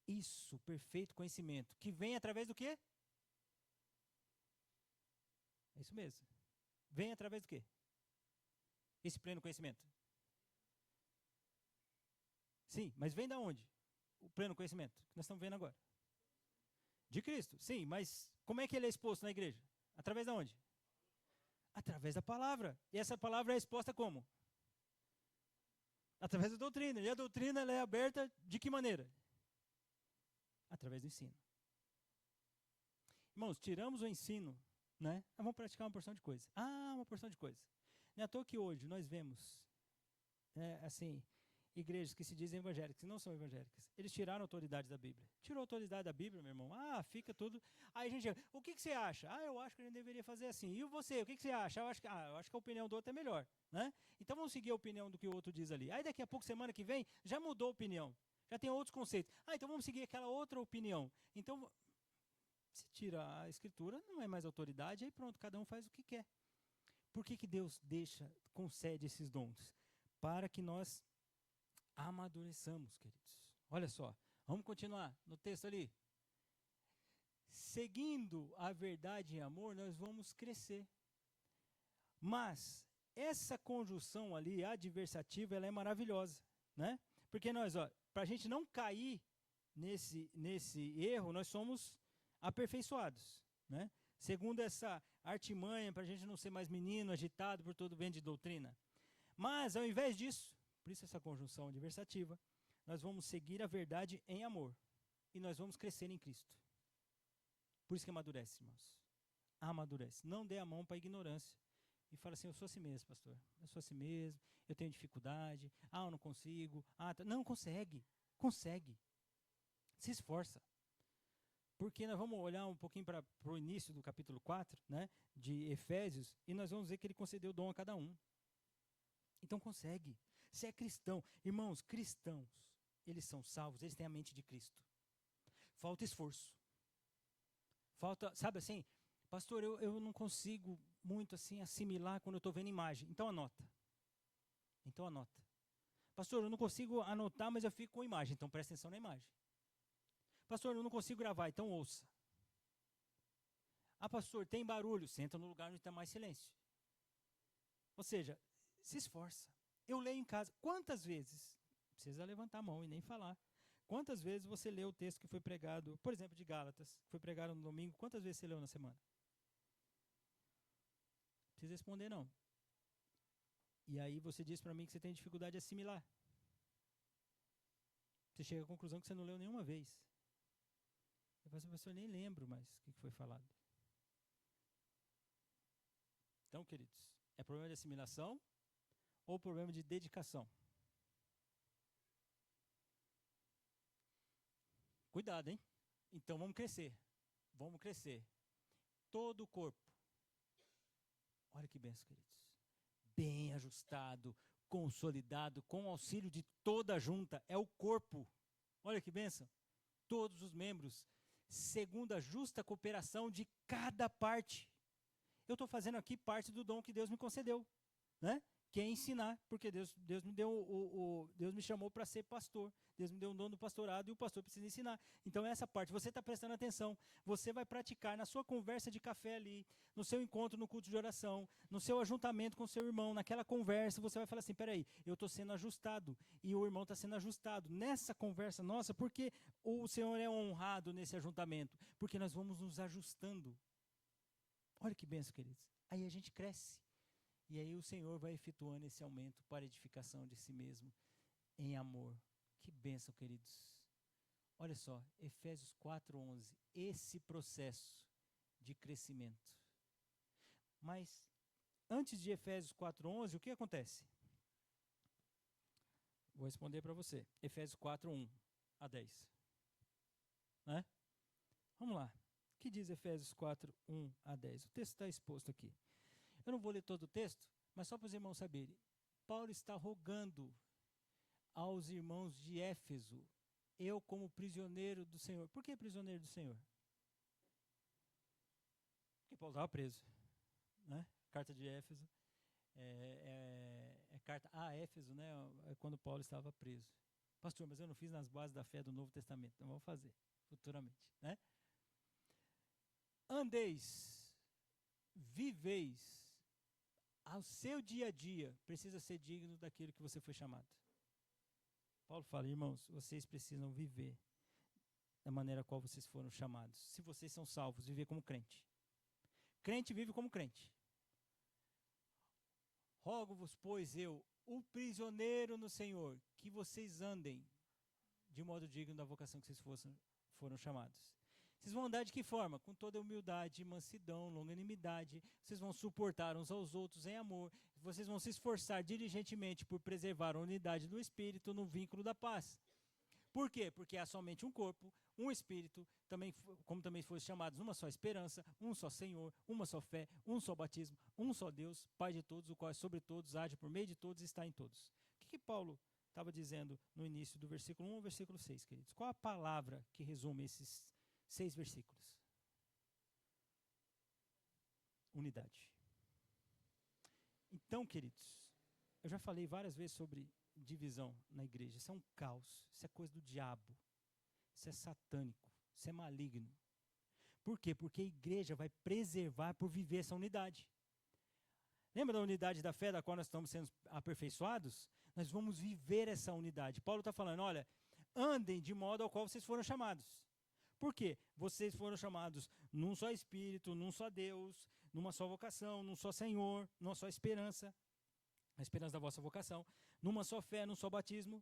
Isso, perfeito conhecimento. Que vem através do quê? É isso mesmo. Vem através do quê? Esse pleno conhecimento. Sim, mas vem da onde? O pleno conhecimento que nós estamos vendo agora. De Cristo, sim, mas como é que ele é exposto na igreja? Através de onde? Através da palavra. E essa palavra é exposta como? Através da doutrina. E a doutrina ela é aberta de que maneira? Através do ensino. Irmãos, tiramos o ensino, né? Vamos praticar uma porção de coisa. Uma porção de coisa. Não é à toa que hoje nós vemos, assim, igrejas que se dizem evangélicas, que não são evangélicas. Eles tiraram a autoridade da Bíblia. Tirou a autoridade da Bíblia, meu irmão. Ah, fica tudo. Aí a gente, o que você acha? Ah, eu acho que a gente deveria fazer assim. E você, o que você acha? Eu acho que a opinião do outro é melhor, né? Então vamos seguir a opinião do que o outro diz ali. Aí daqui a pouco, semana que vem, já mudou a opinião. Já tem outros conceitos. Ah, então vamos seguir aquela outra opinião. Então, se tira a escritura, não é mais autoridade, aí pronto, cada um faz o que quer. Por que Deus concede esses dons? Para que nós amadureçamos, queridos. Olha só, vamos continuar no texto ali. Seguindo a verdade em amor, nós vamos crescer. Mas essa conjunção ali, adversativa, ela é maravilhosa, né? Porque nós, para a gente não cair nesse erro, nós somos aperfeiçoados, né? Segundo essa artimanha, para a gente não ser mais menino, agitado por todo vento de doutrina. Mas, ao invés disso, por isso essa conjunção adversativa, nós vamos seguir a verdade em amor. E nós vamos crescer em Cristo. Por isso que amadurece, irmãos. Amadurece. Não dê a mão para a ignorância. E fala assim, eu sou assim mesmo, pastor. Eu sou assim mesmo, eu tenho dificuldade. Ah, eu não consigo. Não, consegue. Consegue. Se esforça. Porque nós vamos olhar um pouquinho para o início do capítulo 4, né, de Efésios, e nós vamos ver que ele concedeu dom a cada um. Então consegue. Você é cristão. Irmãos, cristãos, eles são salvos, eles têm a mente de Cristo. Falta esforço. Falta, sabe assim, pastor, eu não consigo muito assim assimilar quando eu estou vendo imagem. Então anota. Então anota. Pastor, eu não consigo anotar, mas eu fico com imagem. Então presta atenção na imagem. Pastor, eu não consigo gravar, então ouça. Ah, pastor, tem barulho. Senta no lugar onde está mais silêncio. Ou seja, se esforça. Eu leio em casa. Quantas vezes? Não precisa levantar a mão e nem falar. Quantas vezes você leu o texto que foi pregado, por exemplo, de Gálatas, que foi pregado no domingo? Quantas vezes você leu na semana? Não precisa responder, não. E aí você diz para mim que você tem dificuldade de assimilar. Você chega à conclusão que você não leu nenhuma vez. Eu falo assim, pastor, eu nem lembro mais o que foi falado. Então, queridos, é problema de assimilação ou problema de dedicação? Cuidado, hein? Então vamos crescer. Vamos crescer. Todo o corpo. Olha que benção, queridos. Bem ajustado, consolidado, com o auxílio de toda a junta. É o corpo. Olha que benção. Todos os membros, segundo a justa cooperação de cada parte. Eu estou fazendo aqui parte do dom que Deus me concedeu, né? Que é ensinar, porque Deus me deu Deus me chamou para ser pastor. Deus me deu um dom do pastorado e o pastor precisa ensinar. Então essa parte, você está prestando atenção, você vai praticar na sua conversa de café ali, no seu encontro no culto de oração, no seu ajuntamento com o seu irmão, naquela conversa, você vai falar assim, peraí, eu estou sendo ajustado e o irmão está sendo ajustado. Nessa conversa nossa, porque o Senhor é honrado nesse ajuntamento? Porque nós vamos nos ajustando. Olha que benção, queridos. Aí a gente cresce. E aí o Senhor vai efetuando esse aumento para a edificação de si mesmo em amor. Que bênção, queridos. Olha só, Efésios 4:11, esse processo de crescimento. Mas antes de Efésios 4:11, o que acontece? Vou responder para você. Efésios 4:1 a 10. Né? Vamos lá. O que diz Efésios 4:1 a 10? O texto está exposto aqui. Eu não vou ler todo o texto, mas só para os irmãos saberem. Paulo está rogando aos irmãos de Éfeso, eu como prisioneiro do Senhor. Por que prisioneiro do Senhor? Porque Paulo estava preso. Né? Carta de Éfeso, é carta a Éfeso, né? É quando Paulo estava preso. Pastor, mas eu não fiz nas bases da fé do Novo Testamento. Então vamos fazer, futuramente. Né? Andeis, viveis, ao seu dia a dia, precisa ser digno daquilo que você foi chamado. Paulo fala, irmãos, vocês precisam viver da maneira qual vocês foram chamados. Se vocês são salvos, viver como crente. Crente vive como crente. Rogo-vos, pois eu, o prisioneiro no Senhor, que vocês andem de modo digno da vocação que vocês foram chamados. Vocês vão andar de que forma? Com toda humildade, mansidão, longanimidade. Vocês vão suportar uns aos outros em amor. Vocês vão se esforçar diligentemente por preservar a unidade do Espírito no vínculo da paz. Por quê? Porque há somente um corpo, um Espírito, como também foram chamados, uma só esperança, um só Senhor, uma só fé, um só batismo, um só Deus, Pai de todos, o qual é sobre todos, age por meio de todos e está em todos. O que Paulo estava dizendo no início do versículo 1 ao versículo 6, queridos? Qual a palavra que resume esses 6 versículos? Unidade. Então, queridos, eu já falei várias vezes sobre divisão na igreja. Isso é um caos, isso é coisa do diabo, isso é satânico, isso é maligno. Por quê? Porque a igreja vai preservar por viver essa unidade. Lembra da unidade da fé da qual nós estamos sendo aperfeiçoados? Nós vamos viver essa unidade. Paulo está falando, olha, andem de modo ao qual vocês foram chamados. Por quê? Vocês foram chamados num só Espírito, num só Deus, numa só vocação, num só Senhor, numa só esperança, a esperança da vossa vocação, numa só fé, num só batismo.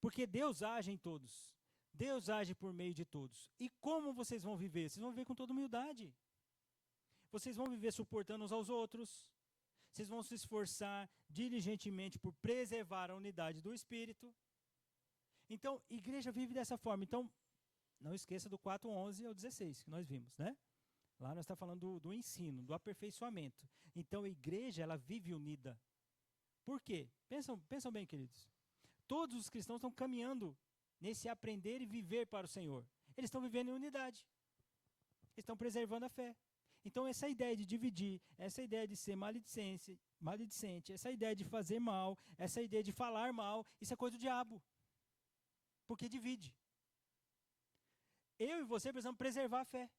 Porque Deus age em todos. Deus age por meio de todos. E como vocês vão viver? Vocês vão viver com toda humildade. Vocês vão viver suportando uns aos outros. Vocês vão se esforçar diligentemente por preservar a unidade do Espírito. Então, a igreja vive dessa forma. Então, não esqueça do 4:11 ao 16, que nós vimos, né? Lá nós estamos falando do ensino, do aperfeiçoamento. Então, a igreja, ela vive unida. Por quê? Pensam bem, queridos. Todos os cristãos estão caminhando nesse aprender e viver para o Senhor. Eles estão vivendo em unidade. Estão preservando a fé. Então, essa ideia de dividir, essa ideia de ser maledicente, essa ideia de fazer mal, essa ideia de falar mal, isso é coisa do diabo. Porque divide. Eu e você precisamos preservar a fé.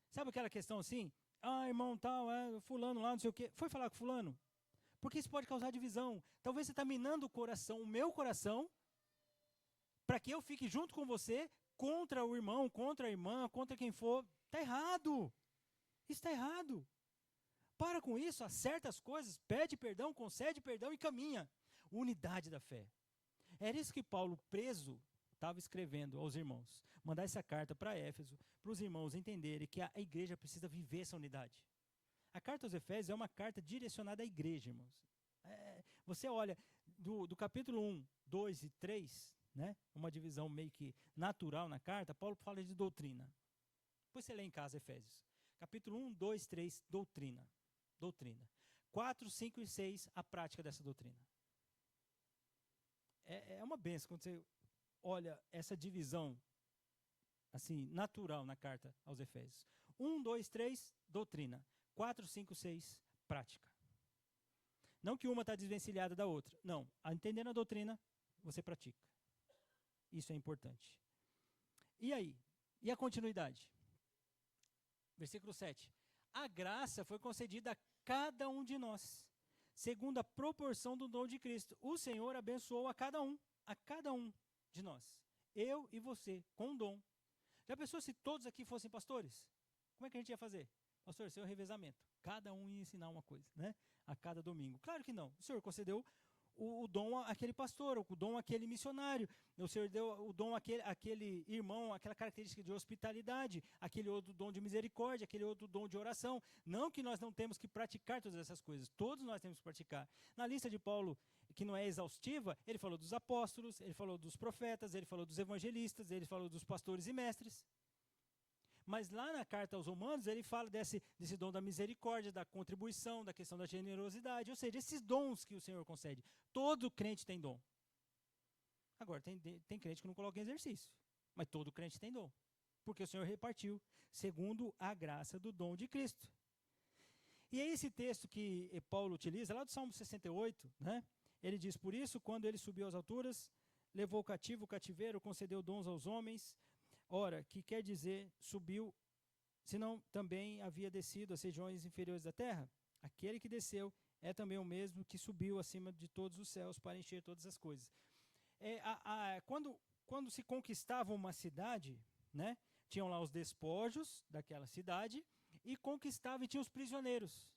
Sabe aquela questão assim? Ah, irmão, tal, fulano lá, não sei o quê. Foi falar com fulano? Porque isso pode causar divisão. Talvez você está minando o meu coração, para que eu fique junto com você contra o irmão, contra a irmã, contra quem for. Está errado. Isso está errado. Para com isso, acerta as coisas, pede perdão, concede perdão e caminha. Unidade da fé. Era isso que Paulo, preso, estava escrevendo aos irmãos. Mandar essa carta para Éfeso, para os irmãos entenderem que a igreja precisa viver essa unidade. A carta aos Efésios é uma carta direcionada à igreja, irmãos. Você olha, do capítulo 1, 2 e 3, né, uma divisão meio que natural na carta, Paulo fala de doutrina. Depois você lê em casa Efésios. Capítulo 1, 2, 3, doutrina. 4, 5 e 6, a prática dessa doutrina. É uma bênção quando você olha essa divisão assim, natural na carta aos Efésios. 1, 2, 3, doutrina. 4, 5, 6, prática. Não que uma está desvencilhada da outra. Não, entendendo a doutrina, você pratica. Isso é importante. E aí? E a continuidade? Versículo 7. A graça foi concedida a cada um de nós, segundo a proporção do dom de Cristo. O Senhor abençoou a cada um de nós. Eu e você, com um dom. Já pensou se todos aqui fossem pastores? Como é que a gente ia fazer? Pastor, esse é o revezamento. Cada um ia ensinar uma coisa, né? A cada domingo. Claro que não. O Senhor concedeu o dom àquele pastor, o dom àquele missionário. O Senhor deu o dom àquele irmão, aquela característica de hospitalidade, aquele outro dom de misericórdia, aquele outro dom de oração. Não que nós não temos que praticar todas essas coisas. Todos nós temos que praticar. Na lista de Paulo, que não é exaustiva, ele falou dos apóstolos, ele falou dos profetas, ele falou dos evangelistas, ele falou dos pastores e mestres. Mas lá na carta aos Romanos, ele fala desse dom da misericórdia, da contribuição, da questão da generosidade. Ou seja, esses dons que o Senhor concede. Todo crente tem dom. Agora, tem crente que não coloca em exercício. Mas todo crente tem dom. Porque o Senhor repartiu, segundo a graça do dom de Cristo. E é esse texto que Paulo utiliza, lá do Salmo 68, né? Ele diz, por isso, quando ele subiu às alturas, levou o cativeiro, concedeu dons aos homens. Ora, que quer dizer, subiu, senão também havia descido às regiões inferiores da terra? Aquele que desceu é também o mesmo que subiu acima de todos os céus para encher todas as coisas. Quando se conquistava uma cidade, né, tinham lá os despojos daquela cidade, e conquistava e tinha os prisioneiros.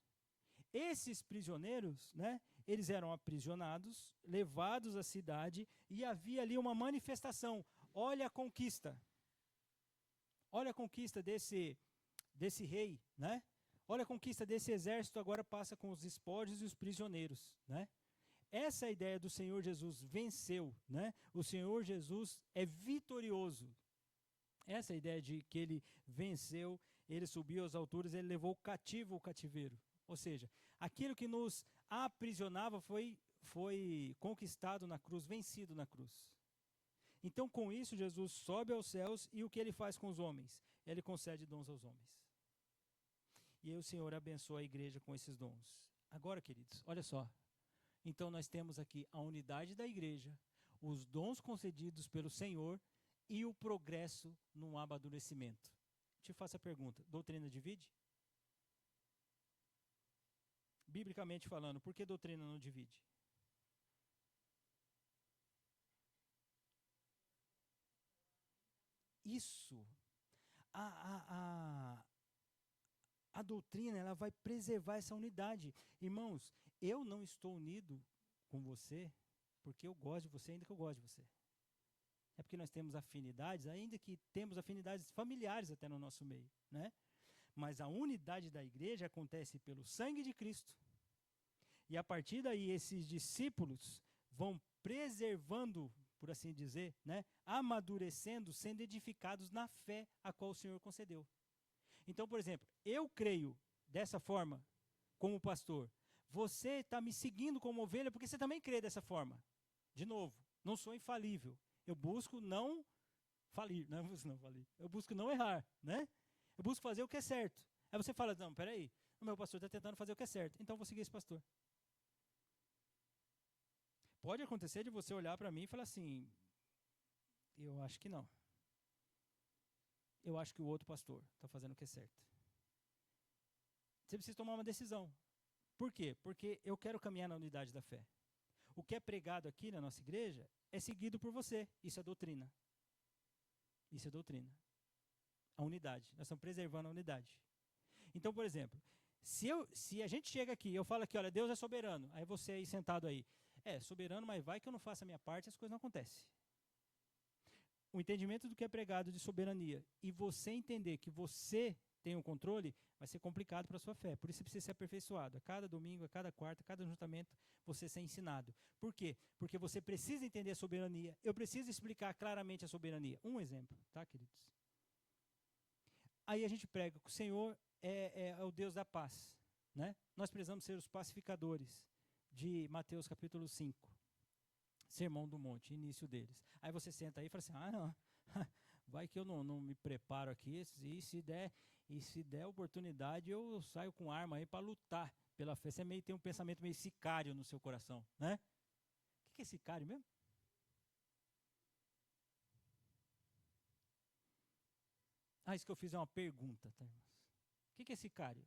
Esses prisioneiros, né, eles eram aprisionados, levados à cidade, e havia ali uma manifestação. Olha a conquista. Olha a conquista desse rei, né? Olha a conquista desse exército, agora passa com os espólios e os prisioneiros, né? Essa ideia do Senhor Jesus venceu, né? O Senhor Jesus é vitorioso. Essa ideia de que ele venceu, ele subiu às alturas, ele levou cativo o cativeiro. Ou seja, aquilo que nos aprisionava foi conquistado na cruz, vencido na cruz. Então, com isso, Jesus sobe aos céus e o que ele faz com os homens? Ele concede dons aos homens. E aí o Senhor abençoa a igreja com esses dons. Agora, queridos, olha só. Então, nós temos aqui a unidade da igreja, os dons concedidos pelo Senhor e o progresso no amadurecimento. Te faço a pergunta, doutrina divide? Biblicamente falando, por que doutrina não divide? Isso. A doutrina, ela vai preservar essa unidade. Irmãos, eu não estou unido com você porque eu gosto de você, ainda que eu goste de você. É porque nós temos afinidades, ainda que temos afinidades familiares até no nosso meio, né? Mas a unidade da igreja acontece pelo sangue de Cristo. E a partir daí, esses discípulos vão preservando, por assim dizer, né? Amadurecendo, sendo edificados na fé a qual o Senhor concedeu. Então, por exemplo, eu creio dessa forma, como pastor. Você está me seguindo como ovelha porque você também crê dessa forma. De novo, não sou infalível. Eu busco não falir, não busco não falir. Eu busco não errar, né? Eu busco fazer o que é certo. Aí você fala, não, peraí, o meu pastor está tentando fazer o que é certo, então eu vou seguir esse pastor. Pode acontecer de você olhar para mim e falar assim, eu acho que não. Eu acho que o outro pastor está fazendo o que é certo. Você precisa tomar uma decisão. Por quê? Porque eu quero caminhar na unidade da fé. O que é pregado aqui na nossa igreja é seguido por você. Isso é doutrina. Isso é doutrina. A unidade. Nós estamos preservando a unidade. Então, por exemplo, se a gente chega aqui e eu falo aqui, olha, Deus é soberano. Aí você aí sentado aí, soberano, mas vai que eu não faço a minha parte, as coisas não acontecem. O entendimento do que é pregado de soberania e você entender que você tem o controle, vai ser complicado para a sua fé. Por isso você precisa ser aperfeiçoado. A cada domingo, a cada quarta, a cada ajuntamento, você ser ensinado. Por quê? Porque você precisa entender a soberania. Eu preciso explicar claramente a soberania. Um exemplo, tá, queridos? Aí a gente prega que o Senhor é o Deus da paz, né? Nós precisamos ser os pacificadores de Mateus capítulo 5. Sermão do Monte, início deles. Aí você senta aí e fala assim, não, vai que eu não me preparo aqui, e se der oportunidade, eu saio com arma aí para lutar pela fé. Você tem um pensamento meio sicário no seu coração, né? O que é sicário mesmo? Isso que eu fiz é uma pergunta, tá, irmãos? O que é sicário?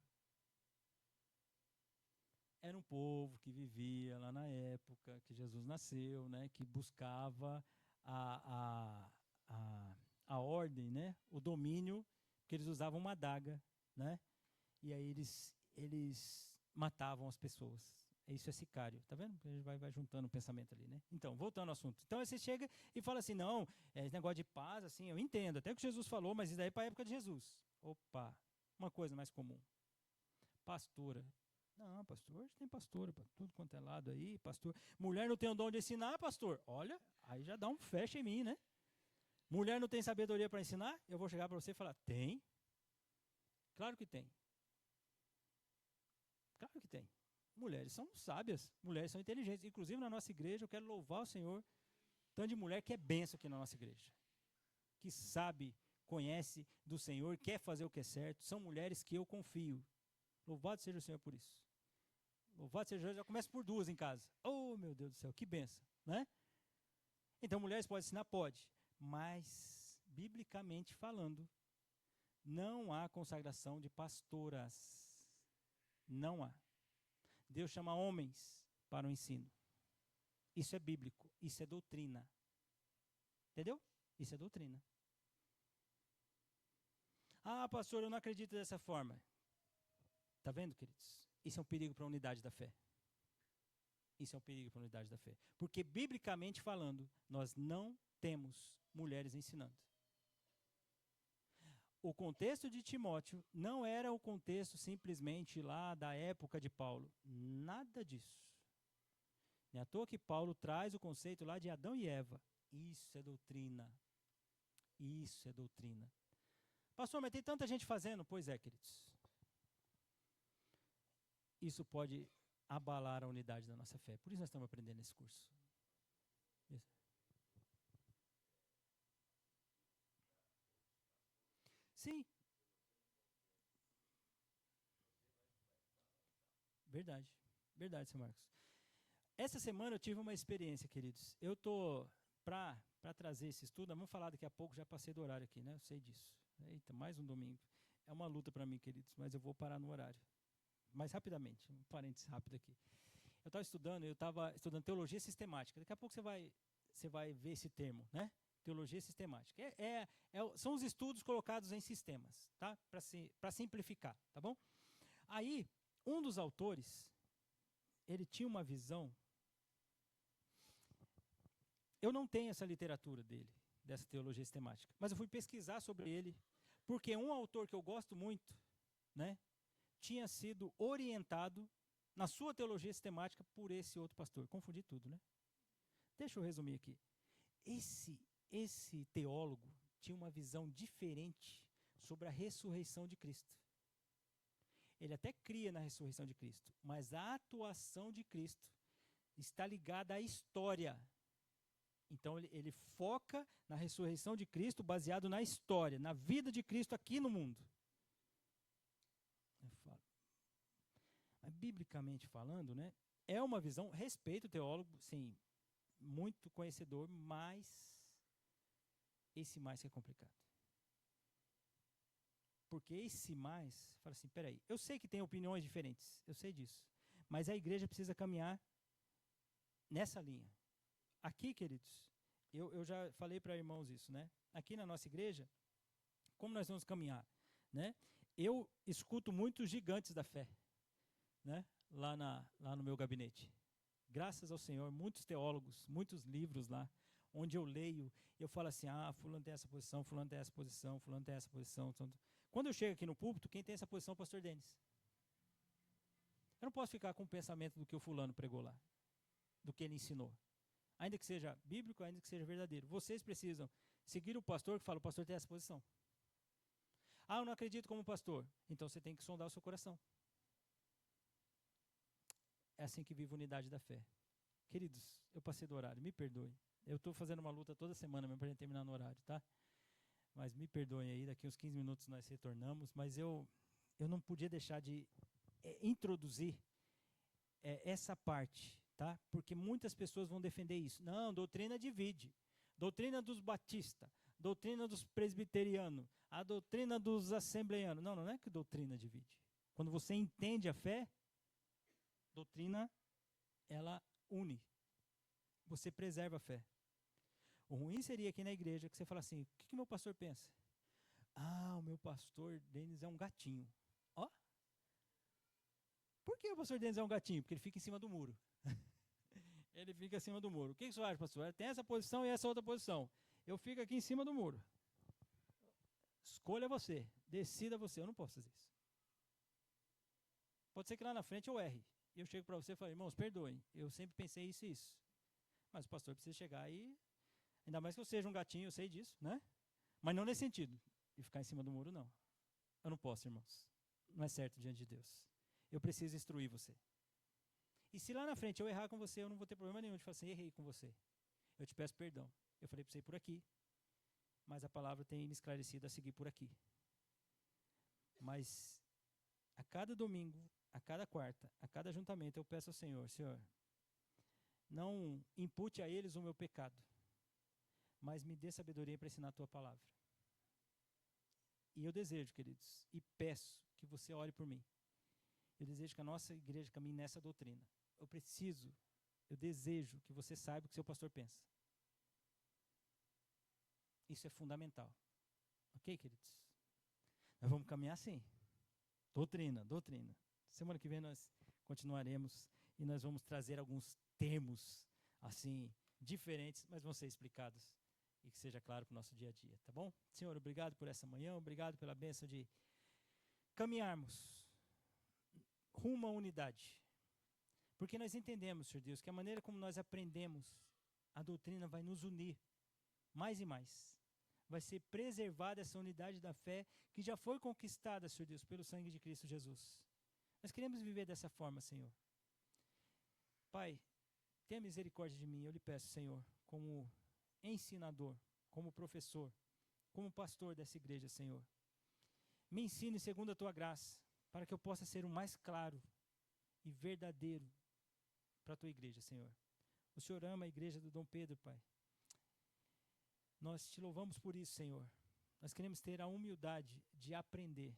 Era um povo que vivia lá na época que Jesus nasceu, né, que buscava a ordem, né, o domínio, que eles usavam uma adaga, né, e aí eles matavam as pessoas. Isso é sicário, tá vendo? A gente vai juntando o pensamento ali, né? Então, voltando ao assunto. Então, aí você chega e fala assim, não, esse negócio de paz, assim, eu entendo, até o que Jesus falou, mas isso daí é para a época de Jesus. Opa, uma coisa mais comum. Pastora. Não, pastor, hoje tem pastora para tudo quanto é lado aí, pastor. Mulher não tem o dom de ensinar, pastor. Olha, aí já dá um fecha em mim, né? Mulher não tem sabedoria para ensinar? Eu vou chegar para você e falar, tem. Claro que tem. Claro que tem. Mulheres são sábias, mulheres são inteligentes. Inclusive na nossa igreja, eu quero louvar o Senhor, tanto de mulher que é benção aqui na nossa igreja. Que sabe, conhece do Senhor, quer fazer o que é certo. São mulheres que eu confio. Louvado seja o Senhor por isso. Louvado seja o Senhor, já começa por duas em casa. Oh, meu Deus do céu, que benção, né? Então, mulheres podem ensinar? Pode. Mas, biblicamente falando, não há consagração de pastoras. Não há. Deus chama homens para o ensino. Isso é bíblico, isso é doutrina. Entendeu? Isso é doutrina. Pastor, eu não acredito dessa forma. Está vendo, queridos? Isso é um perigo para a unidade da fé. Isso é um perigo para a unidade da fé. Porque, biblicamente falando, nós não temos mulheres ensinando. o contexto de Timóteo não era o contexto simplesmente lá da época de Paulo. Nada disso. Não é à toa que Paulo traz o conceito lá de Adão e Eva. Isso é doutrina. Isso é doutrina. Pastor, mas tem tanta gente fazendo? Pois é, queridos. Isso pode abalar a unidade da nossa fé. Por isso nós estamos aprendendo esse curso. Sim. Verdade. Verdade, seu Marcos. Essa semana eu tive uma experiência, queridos. Eu estou, para trazer esse estudo, vamos falar daqui a pouco, já passei do horário aqui, né? Eu sei disso. Eita, mais um domingo. É uma luta para mim, queridos, mas eu vou parar no horário. Mais rapidamente, um parênteses rápido aqui. Eu estava estudando teologia sistemática. Daqui a pouco você vai ver esse termo, né? Teologia sistemática. São os estudos colocados em sistemas, tá? Para simplificar, tá bom? Aí, um dos autores, ele tinha uma visão. Eu não tenho essa literatura dele, dessa teologia sistemática, mas eu fui pesquisar sobre ele, porque um autor que eu gosto muito, né, tinha sido orientado na sua teologia sistemática por esse outro pastor. Confundi tudo, né? Deixa eu resumir aqui. Esse teólogo tinha uma visão diferente sobre a ressurreição de Cristo. Ele até cria na ressurreição de Cristo, mas a atuação de Cristo está ligada à história. Então ele foca na ressurreição de Cristo baseado na história, na vida de Cristo aqui no mundo. Mas, biblicamente falando, né, é uma visão, respeito o teólogo, sim, muito conhecedor, mas esse mais que é complicado. Porque esse mais, fala assim, peraí, eu sei que tem opiniões diferentes, eu sei disso, mas a igreja precisa caminhar nessa linha. Aqui, queridos, eu já falei para irmãos isso, né? Aqui na nossa igreja, como nós vamos caminhar, né? Eu escuto muitos gigantes da fé, né? Lá no meu gabinete. Graças ao Senhor, muitos teólogos, muitos livros lá, onde eu leio, eu falo assim, fulano tem essa posição, fulano tem essa posição, fulano tem essa posição. Quando eu chego aqui no púlpito, quem tem essa posição é o pastor Denis. Eu não posso ficar com o pensamento do que o fulano pregou lá, do que ele ensinou. Ainda que seja bíblico, ainda que seja verdadeiro. Vocês precisam seguir o pastor que fala, o pastor tem essa posição. Eu não acredito como pastor. Então você tem que sondar o seu coração. É assim que vive a unidade da fé. Queridos, eu passei do horário, me perdoem. Eu estou fazendo uma luta toda semana mesmo para a gente terminar no horário, tá? Mas me perdoem aí, daqui uns 15 minutos nós retornamos. Mas eu não podia deixar de introduzir essa parte, tá? Porque muitas pessoas vão defender isso. Não, doutrina divide. Doutrina dos batistas, doutrina dos presbiterianos, a doutrina dos assembleianos. Não é que doutrina divide. Quando você entende a fé, doutrina, ela une. Você preserva a fé. O ruim seria aqui na igreja que você fala assim, o que meu pastor pensa? O meu pastor Denis é um gatinho. Ó. Por que o pastor Denis é um gatinho? Porque ele fica em cima do muro. Ele fica acima do muro. O que você acha, pastor? Tem essa posição e essa outra posição. Eu fico aqui em cima do muro. Escolha você. Decida você. Eu não posso fazer isso. Pode ser que lá na frente eu erre. E eu chego para você e falo, irmãos, perdoem. Eu sempre pensei isso e isso. Mas o pastor precisa chegar e... Ainda mais que eu seja um gatinho, eu sei disso, né? Mas não nesse sentido. De ficar em cima do muro, não. Eu não posso, irmãos. Não é certo diante de Deus. Eu preciso instruir você. E se lá na frente eu errar com você, eu não vou ter problema nenhum de falar assim, errei com você. Eu te peço perdão. Eu falei para você ir por aqui, mas a palavra tem me esclarecido a seguir por aqui. Mas a cada domingo, a cada quarta, a cada ajuntamento, eu peço ao Senhor, Senhor, não impute a eles o meu pecado, mas me dê sabedoria para ensinar a tua palavra. E eu desejo, queridos, e peço que você ore por mim. Eu desejo que a nossa igreja caminhe nessa doutrina. Eu desejo que você saiba o que seu pastor pensa. Isso é fundamental. Ok, queridos? Nós vamos caminhar assim. Doutrina. Semana que vem nós continuaremos e nós vamos trazer alguns termos, assim, diferentes, mas vão ser explicados e que seja claro para o nosso dia a dia, tá bom? Senhor, obrigado por essa manhã, obrigado pela bênção de caminharmos rumo à unidade. Porque nós entendemos, Senhor Deus, que a maneira como nós aprendemos a doutrina vai nos unir mais e mais. Vai ser preservada essa unidade da fé que já foi conquistada, Senhor Deus, pelo sangue de Cristo Jesus. Nós queremos viver dessa forma, Senhor. Pai, tenha misericórdia de mim, eu lhe peço, Senhor, como ensinador, como professor, como pastor dessa igreja, Senhor. Me ensine segundo a tua graça, para que eu possa ser o mais claro e verdadeiro para a tua igreja, Senhor. O Senhor ama a igreja do Dom Pedro, Pai. Nós te louvamos por isso, Senhor. Nós queremos ter a humildade de aprender,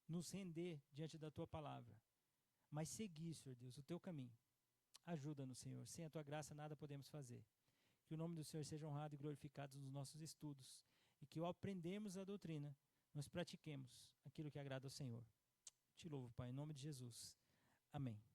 nos render diante da tua palavra, mas seguir, Senhor Deus, o teu caminho. Ajuda-nos, Senhor. Sem a tua graça nada podemos fazer. Que o nome do Senhor seja honrado e glorificado nos nossos estudos e que ao aprendermos a doutrina, nós pratiquemos aquilo que agrada ao Senhor. Te louvo, Pai, em nome de Jesus. Amém.